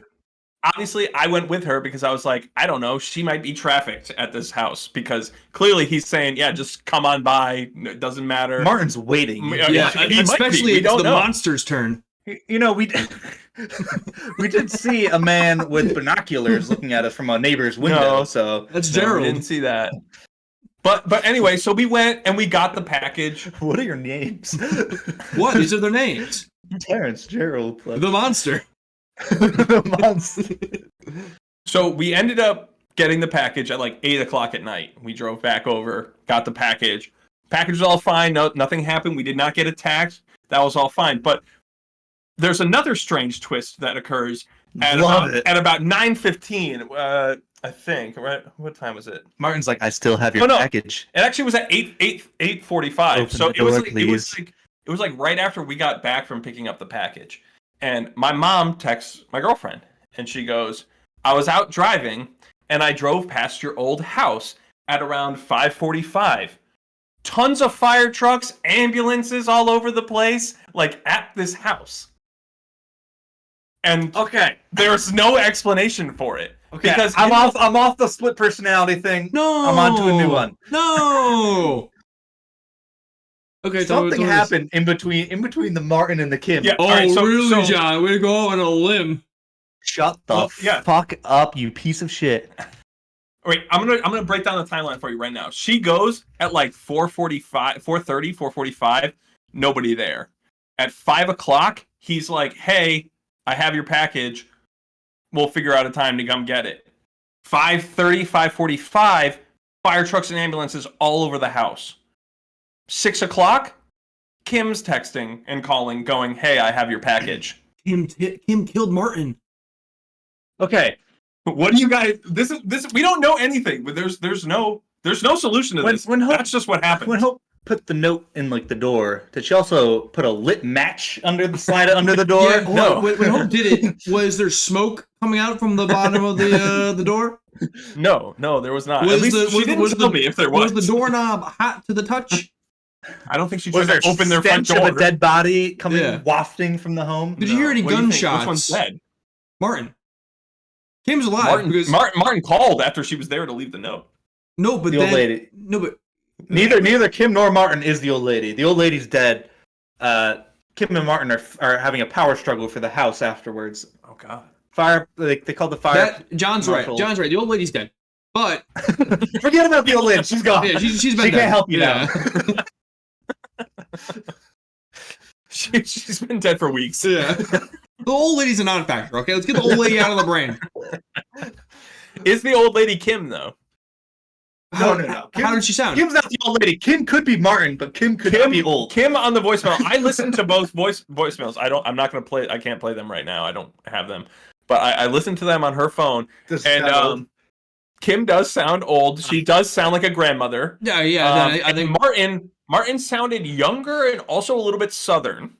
Speaker 3: Obviously, I went with her because I was like, I don't know, she might be trafficked at this house because clearly he's saying, yeah, just come on by. It doesn't matter.
Speaker 2: Martin's waiting.
Speaker 1: Yeah, especially it's the monster's turn.
Speaker 2: You know, we did see a man with binoculars looking at us from a neighbor's window. So
Speaker 1: that's Gerald.
Speaker 3: We didn't see that. But anyway, so we went and we got the package.
Speaker 2: What are your names?
Speaker 1: What? These are their names.
Speaker 2: Terrence, Gerald.
Speaker 1: The monster.
Speaker 2: The monster.
Speaker 3: So we ended up getting the package at like 8:00 at night. We drove back over, got the package. Package was all fine. No, nothing happened. We did not get attacked. That was all fine. But there's another strange twist that occurs at about 9:15. I think, right? What time was it?
Speaker 2: Martin's like, I still have your package.
Speaker 3: It actually was at 8:45. So it was like right after we got back from picking up the package. And my mom texts my girlfriend and she goes, I was out driving and I drove past your old house at around 5:45. Tons of fire trucks, ambulances all over the place, like at this house. And there's no explanation for it.
Speaker 2: Okay, because I'm off the split personality thing.
Speaker 1: No,
Speaker 2: I'm on to a new one.
Speaker 1: No. Okay,
Speaker 2: something happened in between the Martin and the Kim.
Speaker 1: Yeah. Oh, really, John? Way to go on a limb.
Speaker 2: Shut the fuck up, you piece of shit.
Speaker 3: Wait, I'm gonna break down the timeline for you right now. She goes at like 4:45, 4:30, 4:45. Nobody there. At 5:00, he's like, "Hey, I have your package. We'll figure out a time to come get it." 5:30, 5:45. Fire trucks and ambulances all over the house. 6:00, Kim's texting and calling, going, "Hey, I have your package."
Speaker 1: Kim killed Martin.
Speaker 3: Okay, what do you guys? This we don't know anything, but there's no solution to this. That's just what happened.
Speaker 2: When Hope put the note in like the door, did she also put a lit match under the door?
Speaker 1: Yeah, no. When Hope did it, was there smoke coming out from the bottom of the door?
Speaker 3: No, there was not. At least she didn't tell me if there was.
Speaker 1: Was the doorknob hot to the touch?
Speaker 3: I don't think she tried to open their front door.
Speaker 2: Of a dead body coming wafting from the home.
Speaker 1: Did you hear any gunshots?
Speaker 3: Which one's dead?
Speaker 1: Martin. Kim's alive.
Speaker 3: Martin called after she was there to leave the note.
Speaker 1: No, but
Speaker 2: the old lady.
Speaker 1: No, but
Speaker 2: neither Kim nor Martin is the old lady. The old lady's dead. Kim and Martin are having a power struggle for the house afterwards.
Speaker 3: Oh God.
Speaker 2: Fire. They called the fire.
Speaker 1: John's
Speaker 2: marshal.
Speaker 1: right. John's right. The old lady's dead. But
Speaker 2: forget about the old lady. She's gone.
Speaker 1: Yeah, she's been.
Speaker 2: She can't help you now.
Speaker 3: She's been dead for weeks.
Speaker 1: Yeah. The old lady's a non-factor. Okay, let's get the old lady out of the brain.
Speaker 3: Is the old lady Kim though?
Speaker 2: No.
Speaker 1: Kim, how did she sound?
Speaker 2: Kim's not the old lady. Kim could be Martin, but Kim could be old.
Speaker 3: Kim on the voicemail. I listened to both voicemails. I'm not gonna play. I can't play them right now. I don't have them. But I listened to them on her phone. And Kim does sound old. She does sound like a grandmother.
Speaker 1: Yeah. I think
Speaker 3: Martin sounded younger and also a little bit southern.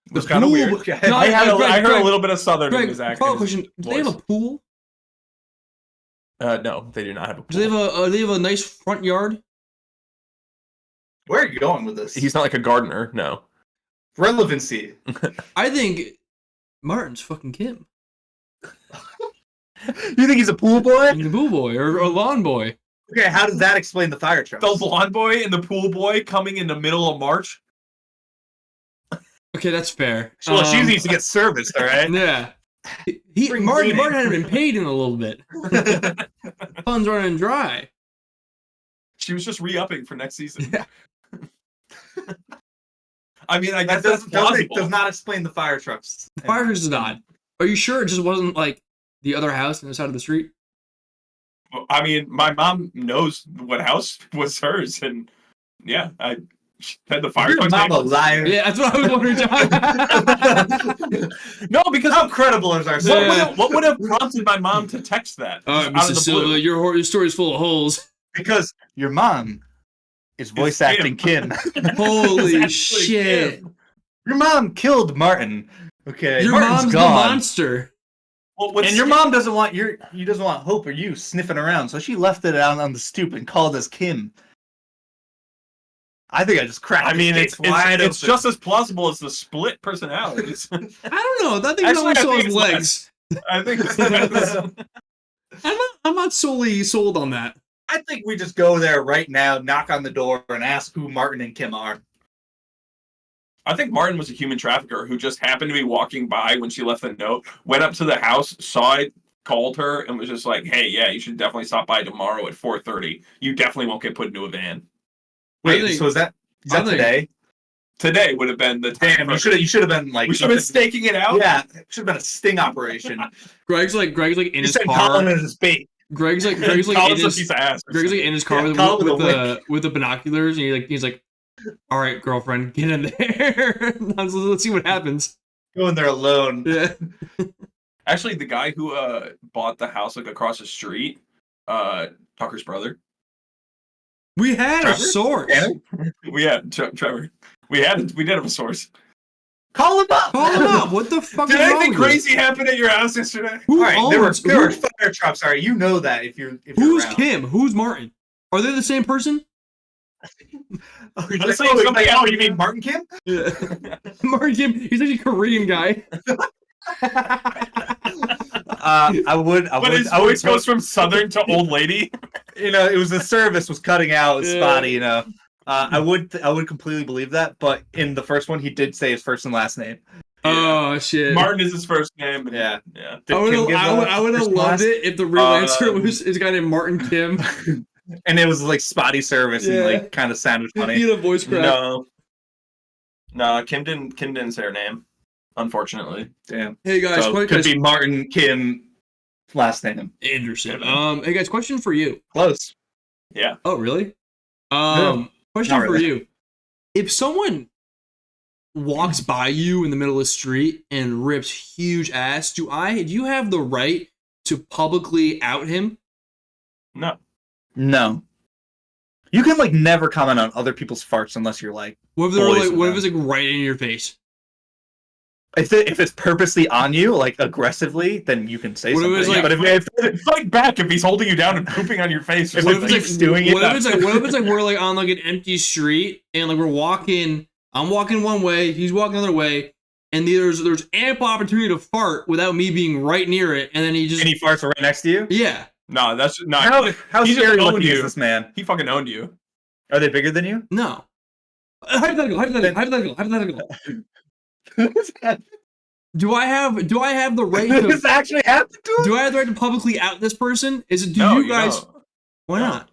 Speaker 3: It was kind of
Speaker 1: pool-
Speaker 3: weird.
Speaker 1: No,
Speaker 3: I heard
Speaker 1: Greg,
Speaker 3: a little bit of southern in
Speaker 1: Greg,
Speaker 3: his accent.
Speaker 1: follow-up question: do they have a pool?
Speaker 3: No, they do not have a pool.
Speaker 1: Do they have a nice front yard?
Speaker 2: Where are you going with this?
Speaker 3: He's not like a gardener. No.
Speaker 2: Relevancy.
Speaker 1: I think Martin's fucking Kim.
Speaker 2: You think he's a pool boy?
Speaker 1: He's a pool boy or a lawn boy.
Speaker 2: Okay, how does that explain the fire trucks?
Speaker 3: The lawn boy and the pool boy coming in the middle of March.
Speaker 1: Okay, that's fair.
Speaker 2: Well, she needs to get serviced, all right?
Speaker 1: Yeah. Martin hadn't been paid in a little bit. Funds running dry.
Speaker 3: She was just re-upping for next season.
Speaker 1: Yeah.
Speaker 3: I mean, I guess
Speaker 2: that
Speaker 3: plausible.
Speaker 2: does not explain the fire trucks.
Speaker 1: The fire trucks is odd. Are you sure it just wasn't like the other house on the side of the street?
Speaker 3: I mean, my mom knows what house was hers, and yeah, she had the fire trucks.
Speaker 2: Mom a liar.
Speaker 1: Yeah, that's what I was wondering, John.
Speaker 3: No, because
Speaker 2: how credible is our
Speaker 1: story?
Speaker 3: What would have prompted my mom to text that?
Speaker 1: Mrs. Silva, your story is full of holes.
Speaker 2: Because your mom is voice acting Kim.
Speaker 1: Holy shit!
Speaker 2: Kim. Your mom killed Martin. Okay,
Speaker 1: your
Speaker 2: Martin's
Speaker 1: mom's
Speaker 2: gone.
Speaker 1: the monster.
Speaker 2: Well, and your mom doesn't want doesn't want Hope or you sniffing around, so she left it out on the stoop and called us Kim. I think I just cracked.
Speaker 3: I mean, it's just as plausible as the split personalities.
Speaker 1: I don't know. I think it only saw his legs.
Speaker 3: I think
Speaker 1: I'm not solely sold on that.
Speaker 2: I think we just go there right now, knock on the door, and ask who Martin and Kim are.
Speaker 3: I think Martin was a human trafficker who just happened to be walking by when she left the note, went up to the house, saw it, called her, and was just like, hey, yeah, you should definitely stop by tomorrow at 4:30. You definitely won't get put into a van.
Speaker 2: Wait, so is that today?
Speaker 3: Today would have been the time.
Speaker 2: Damn, you should have been like...
Speaker 3: We should have been staking it out?
Speaker 2: Yeah, it should have been a sting operation.
Speaker 1: Greg's like in his car.
Speaker 2: Colin is his bait.
Speaker 1: Greg's like
Speaker 3: Colin's
Speaker 1: in
Speaker 3: a piece of ass.
Speaker 1: Greg's like in his car with the binoculars, and he's like, all right, girlfriend, get in there. Let's see what happens.
Speaker 2: Go in there alone.
Speaker 1: Yeah.
Speaker 3: Actually, the guy who bought the house like across the street, Tucker's brother.
Speaker 1: We had
Speaker 3: Trevor?
Speaker 1: a source.
Speaker 3: We had Trevor. We did have a source.
Speaker 2: Call him up.
Speaker 1: Call him up. What the fuck?
Speaker 3: Did anything crazy happen at your house yesterday?
Speaker 2: All right, there were fire trucks. All right, you know that if you're
Speaker 1: who's
Speaker 2: around.
Speaker 1: Kim? Who's Martin? Are they the same person?
Speaker 2: You mean Martin Kim?
Speaker 1: Yeah. Martin Kim. He's actually a Korean guy.
Speaker 3: I would. His voice goes from southern to old lady.
Speaker 2: You know, it was the service was cutting out. It was spotty. You know, I would completely believe that. But in the first one, he did say his first and last name.
Speaker 1: Oh shit!
Speaker 3: Martin is his first name.
Speaker 2: Yeah.
Speaker 1: I would have loved it if the real answer was a guy named Martin Kim.
Speaker 2: And it was like spotty service and like kind of sounded funny.
Speaker 1: He had a voice crack.
Speaker 3: No, Kim didn't say her name, unfortunately.
Speaker 2: Damn.
Speaker 1: Hey guys,
Speaker 2: could be Martin Kim, last name
Speaker 1: Anderson. Hey guys, question for you.
Speaker 2: Close.
Speaker 3: Yeah.
Speaker 1: Oh really? Question for you. If someone walks by you in the middle of the street and rips huge ass, do you have the right to publicly out him?
Speaker 2: No. You can like never comment on other people's farts unless you're like.
Speaker 1: What if it's like right in your face?
Speaker 2: If it's purposely on you, like aggressively, then you can say something.
Speaker 3: But if fight back if he's holding you down and pooping on your face,
Speaker 1: what if it's like we're like on like an empty street and like we're walking. I'm walking one way, he's walking the other way, and there's ample opportunity to fart without me being right near it, and then he farts
Speaker 2: right next to you.
Speaker 1: Yeah.
Speaker 3: No, that's not.
Speaker 2: How scary looking is this man?
Speaker 3: He fucking owned you.
Speaker 2: Are they bigger than you?
Speaker 1: No. Hypothetical. Do I have the right to...
Speaker 2: This actually happened to him?
Speaker 1: Do I have the right to publicly out this person? Is it... you guys...
Speaker 3: Don't.
Speaker 1: Why not?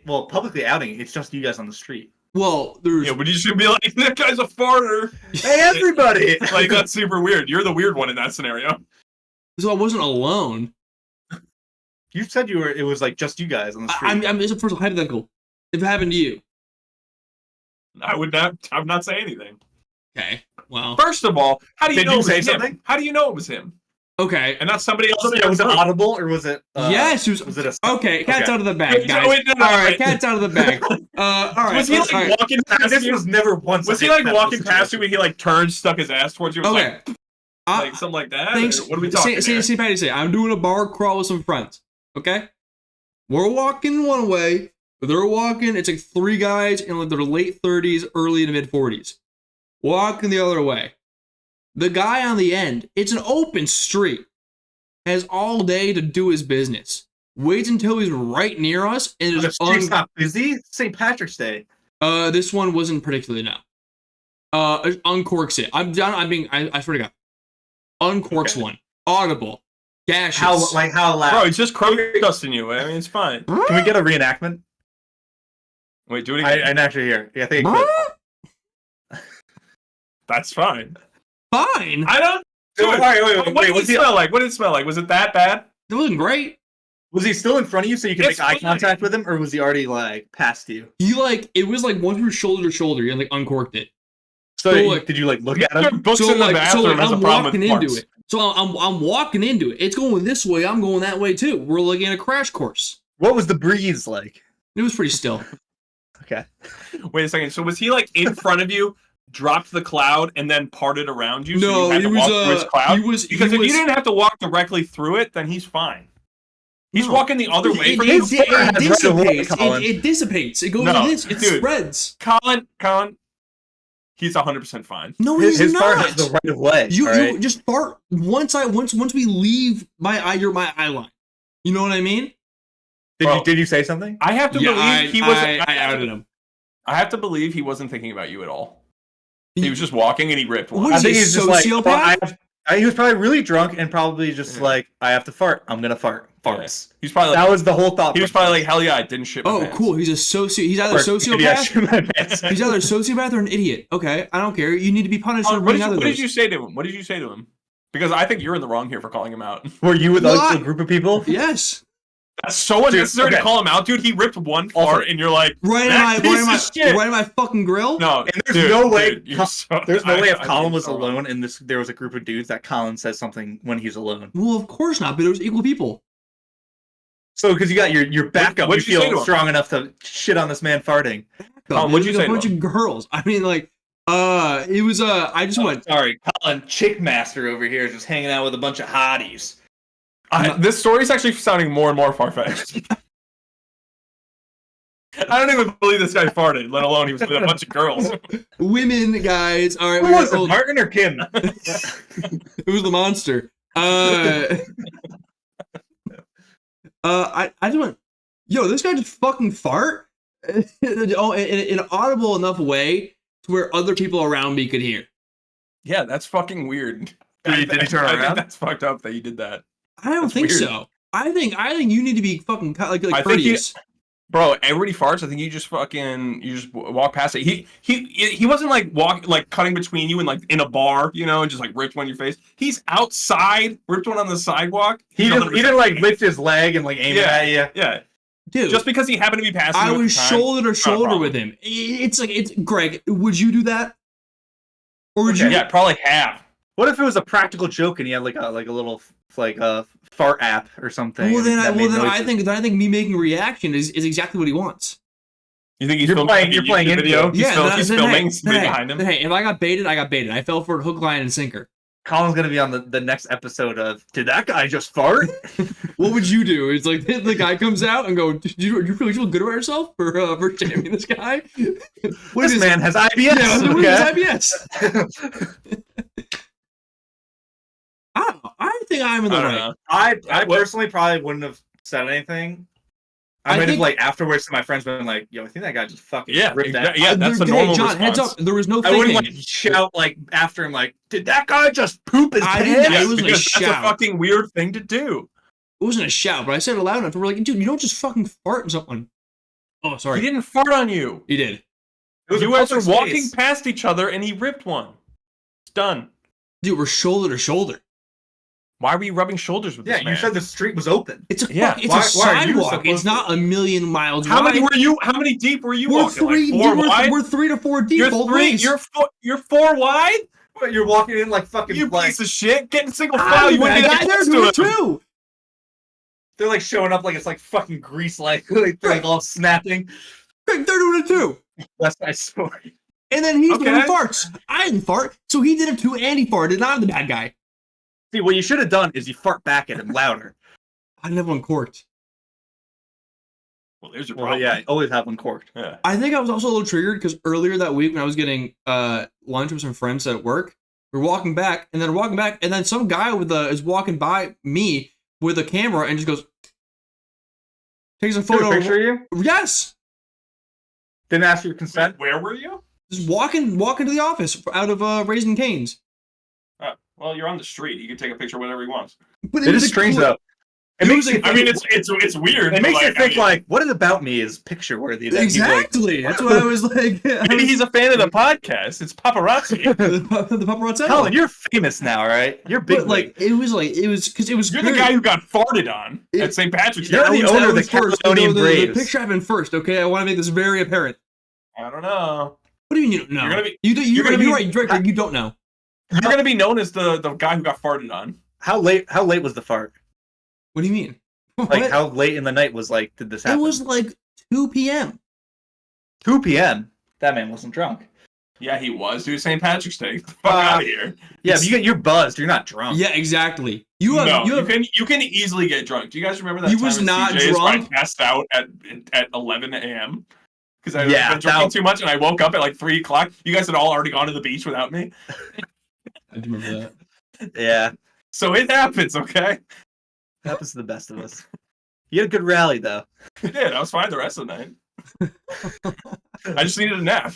Speaker 2: Publicly outing, it's just you guys on the street.
Speaker 1: Well, there's...
Speaker 3: Yeah, but you should be like, that guy's a farter.
Speaker 2: Hey, everybody!
Speaker 3: Like, that's super weird. You're the weird one in that scenario.
Speaker 1: So I wasn't alone.
Speaker 2: You said it was like just you guys on the street.
Speaker 1: It's a first hypothetical. If it happened to you.
Speaker 3: I would not say anything.
Speaker 1: Okay, well...
Speaker 3: First of all, how do you know it was him?
Speaker 2: Something?
Speaker 3: How do you know it was him?
Speaker 1: Okay.
Speaker 3: And not somebody else.
Speaker 2: Was it audible or was it...
Speaker 1: yes,
Speaker 2: was it a...
Speaker 1: Okay, cat's out of the bag, guys. Alright, cat's out of the bag. Alright.
Speaker 3: Was he like walking past
Speaker 2: this
Speaker 3: you?
Speaker 2: was never once...
Speaker 3: Was he like walking past you and he like turned, stuck his ass towards you?
Speaker 1: Okay.
Speaker 3: Like something like that?
Speaker 1: Thanks.
Speaker 3: What are we talking
Speaker 1: Say, Paddy, I'm doing a bar crawl with some friends. Okay? We're walking one way. They're walking. It's like 3 guys in like their late 30s, early to mid 40s. Walking the other way. The guy on the end, it's an open street, has all day to do his business. Waits until he's right near us and is
Speaker 2: the street's not busy? St. Patrick's Day.
Speaker 1: This one wasn't particularly no. Uncorks it. I'm done. I swear to God. Uncorks one. Audible. Gashes.
Speaker 2: How loud?
Speaker 3: Bro, it's just crowdcusting you. I mean, it's fine.
Speaker 2: Can we get a reenactment?
Speaker 3: Wait, do it again.
Speaker 2: I'm actually here. Yeah, I think it could.
Speaker 3: That's fine.
Speaker 1: Fine.
Speaker 3: I don't. Wait. What did it smell like? What did it smell like? Was it that bad?
Speaker 1: It wasn't great.
Speaker 2: Was he still in front of you so you could make eye contact with him, or was he already like past you?
Speaker 1: It was like once we were shoulder to shoulder, you like uncorked it.
Speaker 2: So did you like look at him?
Speaker 3: Books in the bathroom has a problem with
Speaker 1: into it. So I'm walking into it. It's going this way. I'm going that way too. We're like in a crash course.
Speaker 2: What was the breeze like?
Speaker 1: It was pretty still.
Speaker 2: Okay.
Speaker 3: Wait a second. So was he like in front of you, dropped the cloud, and then parted around you?
Speaker 1: No,
Speaker 3: so you had to walk through his cloud? Because if you didn't have to walk directly through it, then he's fine. He's walking the other way.
Speaker 1: It dissipates. It goes like this. It spreads.
Speaker 3: Colin, he's 100% fine.
Speaker 1: No, he's not.
Speaker 2: His fart has the right of way.
Speaker 1: You just fart once we leave my eye line. You know what I mean?
Speaker 2: Did you say something?
Speaker 3: I have to believe he was.
Speaker 1: I outed him.
Speaker 3: I have to believe he wasn't thinking about you at all. He was just walking and he ripped one.
Speaker 1: I think he's just
Speaker 2: sociopath? He was probably really drunk and probably just like, I have to fart. I'm gonna fart. Farts.
Speaker 3: He's probably
Speaker 2: that was the whole thought.
Speaker 3: He was probably like, hell yeah, I didn't shit my pants.
Speaker 1: Cool. He's a He's either a sociopath. He's either a sociopath or an idiot. Okay, I don't care. You need to be punished for being
Speaker 3: What did you say to him? What did you say to him? Because I think you're in the wrong here for calling him out.
Speaker 2: Were you with a group of people?
Speaker 1: Yes.
Speaker 3: That's so unnecessary to call him out, dude. He ripped one fart, and you're like,
Speaker 1: right in my fucking grill.
Speaker 3: No,
Speaker 2: and there's no way. There's no way if Colin was alone and there was a group of dudes that Colin says something when he's alone.
Speaker 1: Well, of course not. But it was equal people.
Speaker 2: So, because you got your backup, you feel strong enough to shit on this man farting.
Speaker 3: What'd you say?
Speaker 1: A bunch of girls. I mean, like, it was I just went.
Speaker 2: Sorry, Colin, chick master over here, just hanging out with a bunch of hotties.
Speaker 3: This story's actually sounding more and more far-fetched. I don't even believe this guy farted, let alone he was with a bunch of girls.
Speaker 1: Women, guys. All right.
Speaker 2: Who was it, Martin or Kim?
Speaker 1: It was the monster. I just went, yo, this guy just fucking fart? In an audible enough way to where other people around me could hear.
Speaker 3: Yeah, that's fucking weird.
Speaker 2: Did he turn around?
Speaker 3: I think that's fucked up that you did that.
Speaker 1: I don't think so. I think you need to be fucking like courteous.
Speaker 3: Bro, everybody farts. I think you just walk past it. He wasn't like cutting between you and like in a bar, and just like ripped one in your face. He's outside, ripped one on the sidewalk.
Speaker 2: He didn't like lift his leg and like aim it at you.
Speaker 3: Yeah.
Speaker 1: Dude,
Speaker 3: just because he happened to be passing.
Speaker 1: I was shoulder to shoulder with him. It's Greg. Would you do that? Or would you?
Speaker 3: Yeah, probably have.
Speaker 2: What if it was a practical joke and he had like a little fart app or something?
Speaker 1: Well, then I think me making a reaction is exactly what he wants.
Speaker 3: You think you're
Speaker 2: playing in
Speaker 3: video?
Speaker 1: Yeah,
Speaker 3: he's filming behind him.
Speaker 1: Hey, if I got baited, I got baited. I fell for a hook, line, and sinker.
Speaker 2: Colin's gonna be on the next episode of Did That Guy Just Fart?
Speaker 1: What would you do? It's like the guy comes out and go, "Do you feel good about yourself for jamming this guy?"
Speaker 2: This man has IBS.
Speaker 1: Yeah, what is IBS? I think I'm in the right.
Speaker 2: I personally probably wouldn't have said anything. I might have like afterwards to my friends been like, "Yo, I think that guy just fucking ripped that."
Speaker 3: Yeah, that's a normal response.
Speaker 1: Heads up, there was no thinking.
Speaker 2: I wouldn't like shout like after him like, "Did that guy just poop his pants?"
Speaker 3: Yeah, because that's a fucking weird thing to do.
Speaker 1: It wasn't a shout, but I said it loud enough. We're like, dude, you don't just fucking fart on someone. Oh, sorry.
Speaker 3: He didn't fart on you.
Speaker 1: He did.
Speaker 3: You guys were walking past each other, and he ripped one. It's done.
Speaker 1: Dude, we're shoulder to shoulder.
Speaker 3: Why were you rubbing shoulders with this man?
Speaker 2: You said the street was open.
Speaker 1: It's a sidewalk. It's not a million miles
Speaker 3: wide.
Speaker 1: How
Speaker 3: many deep were you
Speaker 1: we're
Speaker 3: walking?
Speaker 1: Three,
Speaker 3: like 4 wide?
Speaker 1: We're 3 to 4 deep.
Speaker 3: You're 4 wide?
Speaker 2: What, you're walking in like fucking
Speaker 3: piece of shit. Get in single file. You wouldn't get close to it
Speaker 1: too.
Speaker 2: They're like showing up like it's like fucking grease like they're all snapping.
Speaker 1: They're doing it too.
Speaker 2: That's my story.
Speaker 1: And then he's the one who farts. I didn't fart, so he did it too, and he farted. I'm the bad guy.
Speaker 2: See, what you should have done is you fart back at him louder.
Speaker 1: I didn't have one corked.
Speaker 3: Well, there's your problem.
Speaker 2: Yeah, I always have one corked.
Speaker 3: Yeah.
Speaker 1: I think I was also a little triggered because earlier that week when I was getting lunch with some friends at work, we're walking back, and then some guy is walking by me with a camera and just goes, takes a photo.
Speaker 2: Took a picture of you?
Speaker 1: Yes.
Speaker 2: Didn't ask your consent.
Speaker 3: Where were you?
Speaker 1: Just walking to the office out of Raising Cane's.
Speaker 3: Well, you're on the street. You can take a picture whenever he wants.
Speaker 2: But it is strange though.
Speaker 3: It's weird.
Speaker 2: It makes you think like, what is about me is picture worthy?
Speaker 1: Exactly. That's why I was like.
Speaker 3: Maybe he's a fan of the podcast. It's paparazzi.
Speaker 1: the paparazzi.
Speaker 2: Colin, you're famous now, right? You're big.
Speaker 1: But like it was because it was.
Speaker 3: You're the guy who got farted on at St. Patrick's Day.
Speaker 2: You're the owner of the Catalonian Braves.
Speaker 1: The picture happened first. Okay, I want to make this very apparent.
Speaker 3: I don't know.
Speaker 1: What do you mean you don't know? You're right, Drake. You don't know.
Speaker 3: You're gonna be known as the guy who got farted on.
Speaker 2: How late was the fart?
Speaker 1: What do you mean?
Speaker 2: Like how late in the night did this happen?
Speaker 1: It was like 2 p.m.
Speaker 2: 2 p.m. That man wasn't drunk.
Speaker 3: Yeah, he was. Dude, St. Patrick's Day. Get the fuck out of here.
Speaker 2: Yeah, but you're buzzed. You're not drunk.
Speaker 1: Yeah, exactly. You
Speaker 3: can easily get drunk. Do you guys remember that?
Speaker 1: He was not drunk.
Speaker 3: I passed out at 11 a.m. Because I had been drinking too much, and I woke up at like 3 o'clock. You guys had all already gone to the beach without me.
Speaker 1: I do remember
Speaker 2: that. Yeah.
Speaker 3: So it happens, okay?
Speaker 2: It happens to the best of us. You had a good rally, though.
Speaker 3: I did. I was fine the rest of the night. I just needed a nap.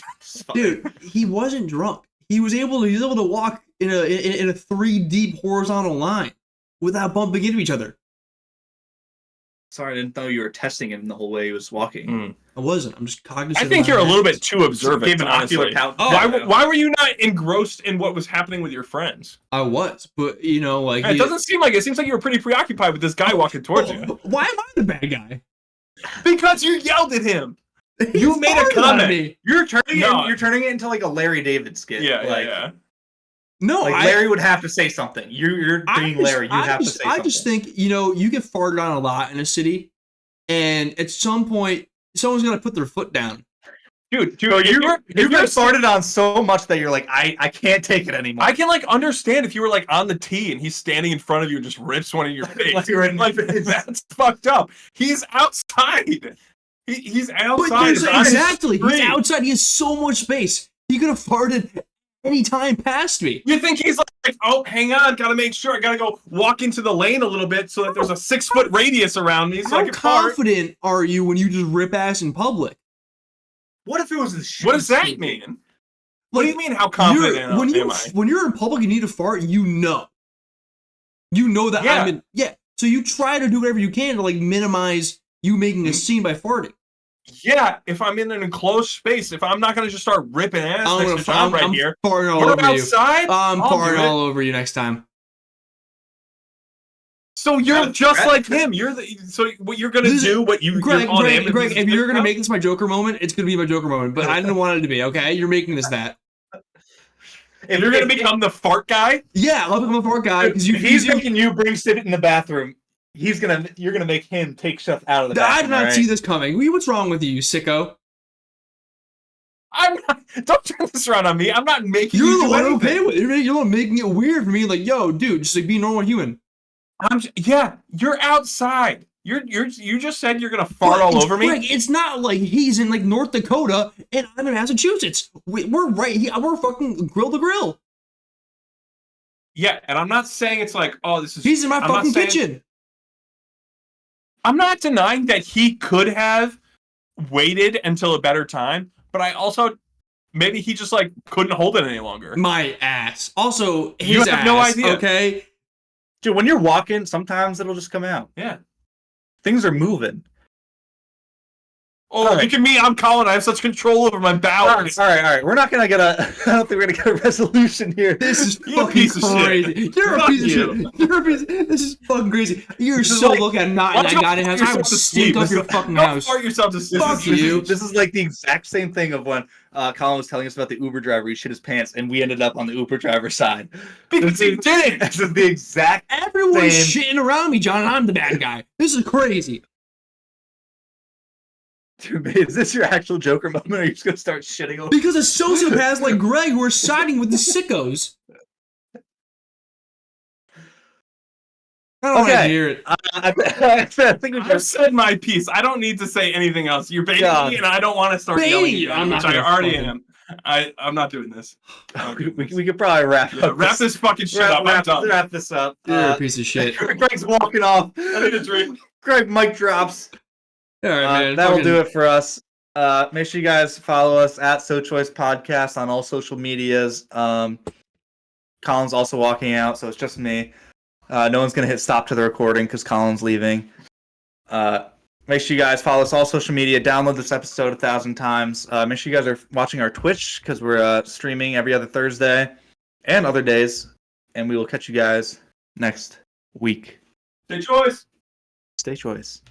Speaker 1: Dude, he wasn't drunk. He was able to walk in a 3 deep horizontal line without bumping into each other.
Speaker 2: Sorry, I didn't know you were testing him the whole way he was walking.
Speaker 1: I wasn't. I'm just cognizant.
Speaker 3: I think you're a little bit too observant.
Speaker 2: Honestly.
Speaker 3: Why were you not engrossed in what was happening with your friends?
Speaker 1: I was, but like
Speaker 3: it doesn't seem like it. Seems like you were pretty preoccupied with this guy walking towards you.
Speaker 1: Why am I the bad guy?
Speaker 3: Because you yelled at him. You made a comment.
Speaker 2: You're turning it into like a Larry David skit.
Speaker 3: Yeah.
Speaker 1: No,
Speaker 2: Larry would have to say something. You're being Larry. You have to say something.
Speaker 1: I just think you get farted on a lot in a city, and at some point someone's gonna put their foot down.
Speaker 3: Dude,
Speaker 2: you've been farted on so much that you're like, I can't take it anymore.
Speaker 3: I can understand if you were on the tee and he's standing in front of you and just rips one in your face. That's fucked up. He's outside. He's outside.
Speaker 1: Exactly. He's outside. He has so much space. He could have farted any time past me.
Speaker 3: You think he's like, oh, hang on, gotta make sure, I gotta go walk into the lane a little bit so that there's a 6-foot radius around me. So
Speaker 1: How confident are you when you just rip ass in public?
Speaker 2: What if it was his shoes?
Speaker 3: What does that mean? What do you mean, how confident am I?
Speaker 1: When you're in public and you need to fart, you know that I'm in. Yeah. So you try to do whatever you can to minimize you making a scene by farting.
Speaker 3: Yeah, if I'm in an enclosed space, if I'm not going to just start ripping ass next to John right here.
Speaker 1: Farting all over outside? I'm farting all over you next time.
Speaker 3: So you're just like him. So what you're going to do, what you...
Speaker 1: Greg, if you're going to make this my Joker moment, it's going to be my Joker moment. But I didn't want it to be, okay? You're making this that.
Speaker 3: If you're going to become the fart guy?
Speaker 1: Yeah, I'll become a fart guy.
Speaker 2: He's making you bring sit in the bathroom. You're gonna make him take stuff out of the bathroom.
Speaker 1: I did not see this coming. What's wrong with you sicko?
Speaker 3: Don't turn this around on me. I'm not making
Speaker 1: you
Speaker 3: do anything.
Speaker 1: Okay with it. You're making it weird for me. Like, yo, dude, just be a normal human.
Speaker 3: You're outside. You just said you're gonna fart all over me.
Speaker 1: It's not like he's in North Dakota and I'm in Massachusetts. We're right here. We're fucking grill to grill.
Speaker 3: Yeah, and I'm not saying it's like, oh, this is.
Speaker 1: He's in my fucking kitchen.
Speaker 3: I'm not denying that he could have waited until a better time, but I also maybe he just like couldn't hold it any longer.
Speaker 1: My ass. Also, his
Speaker 3: You have
Speaker 1: ass,
Speaker 3: no idea.
Speaker 1: okay?
Speaker 2: Dude, when you're walking, sometimes it'll just come out.
Speaker 3: Yeah.
Speaker 2: Things are moving.
Speaker 3: Oh, right. Look at me. I'm Colin. I have such control over my bowels.
Speaker 2: All right. We're not going to get I don't think we're going to get a resolution here.
Speaker 1: This is fucking crazy. You're a piece of shit. This is fucking crazy. You're so like, lucky I'm not in that goddamn house. I would stink up your fucking house.
Speaker 3: Fart yourself to sleep.
Speaker 1: Fuck you.
Speaker 2: This is like the exact same thing of when Colin was telling us about the Uber driver. He shit his pants, and we ended up on the Uber driver's side.
Speaker 3: Because he did.
Speaker 2: This is the exact
Speaker 1: Everyone's
Speaker 2: same.
Speaker 1: shitting around me, John, and I'm the bad guy. This is crazy.
Speaker 2: Dude, is this your actual Joker moment, or are you just going to start shitting over?
Speaker 1: Because of sociopaths like Greg who are siding with the sickos. I don't want to hear it.
Speaker 2: I think
Speaker 3: I've said my piece. I don't need to say anything else. You're baiting me, and I don't want to start yelling again, which I already am. I'm not doing this.
Speaker 2: We could probably wrap
Speaker 3: this fucking shit up. I'm done.
Speaker 2: Wrap this up.
Speaker 1: You're a piece of shit.
Speaker 2: Greg's walking off.
Speaker 3: I need a drink.
Speaker 2: Greg mic drops.
Speaker 1: All right, man.
Speaker 2: That'll do it for us. Make sure you guys follow us at sochoicepodcast on all social medias. Colin's also walking out, so it's just me. No one's going to hit stop to the recording because Colin's leaving. Make sure you guys follow us all social media. Download this episode 1,000 times. Make sure you guys are watching our Twitch because we're streaming every other Thursday and other days. And we will catch you guys next week.
Speaker 3: Stay choice.
Speaker 2: Stay choice.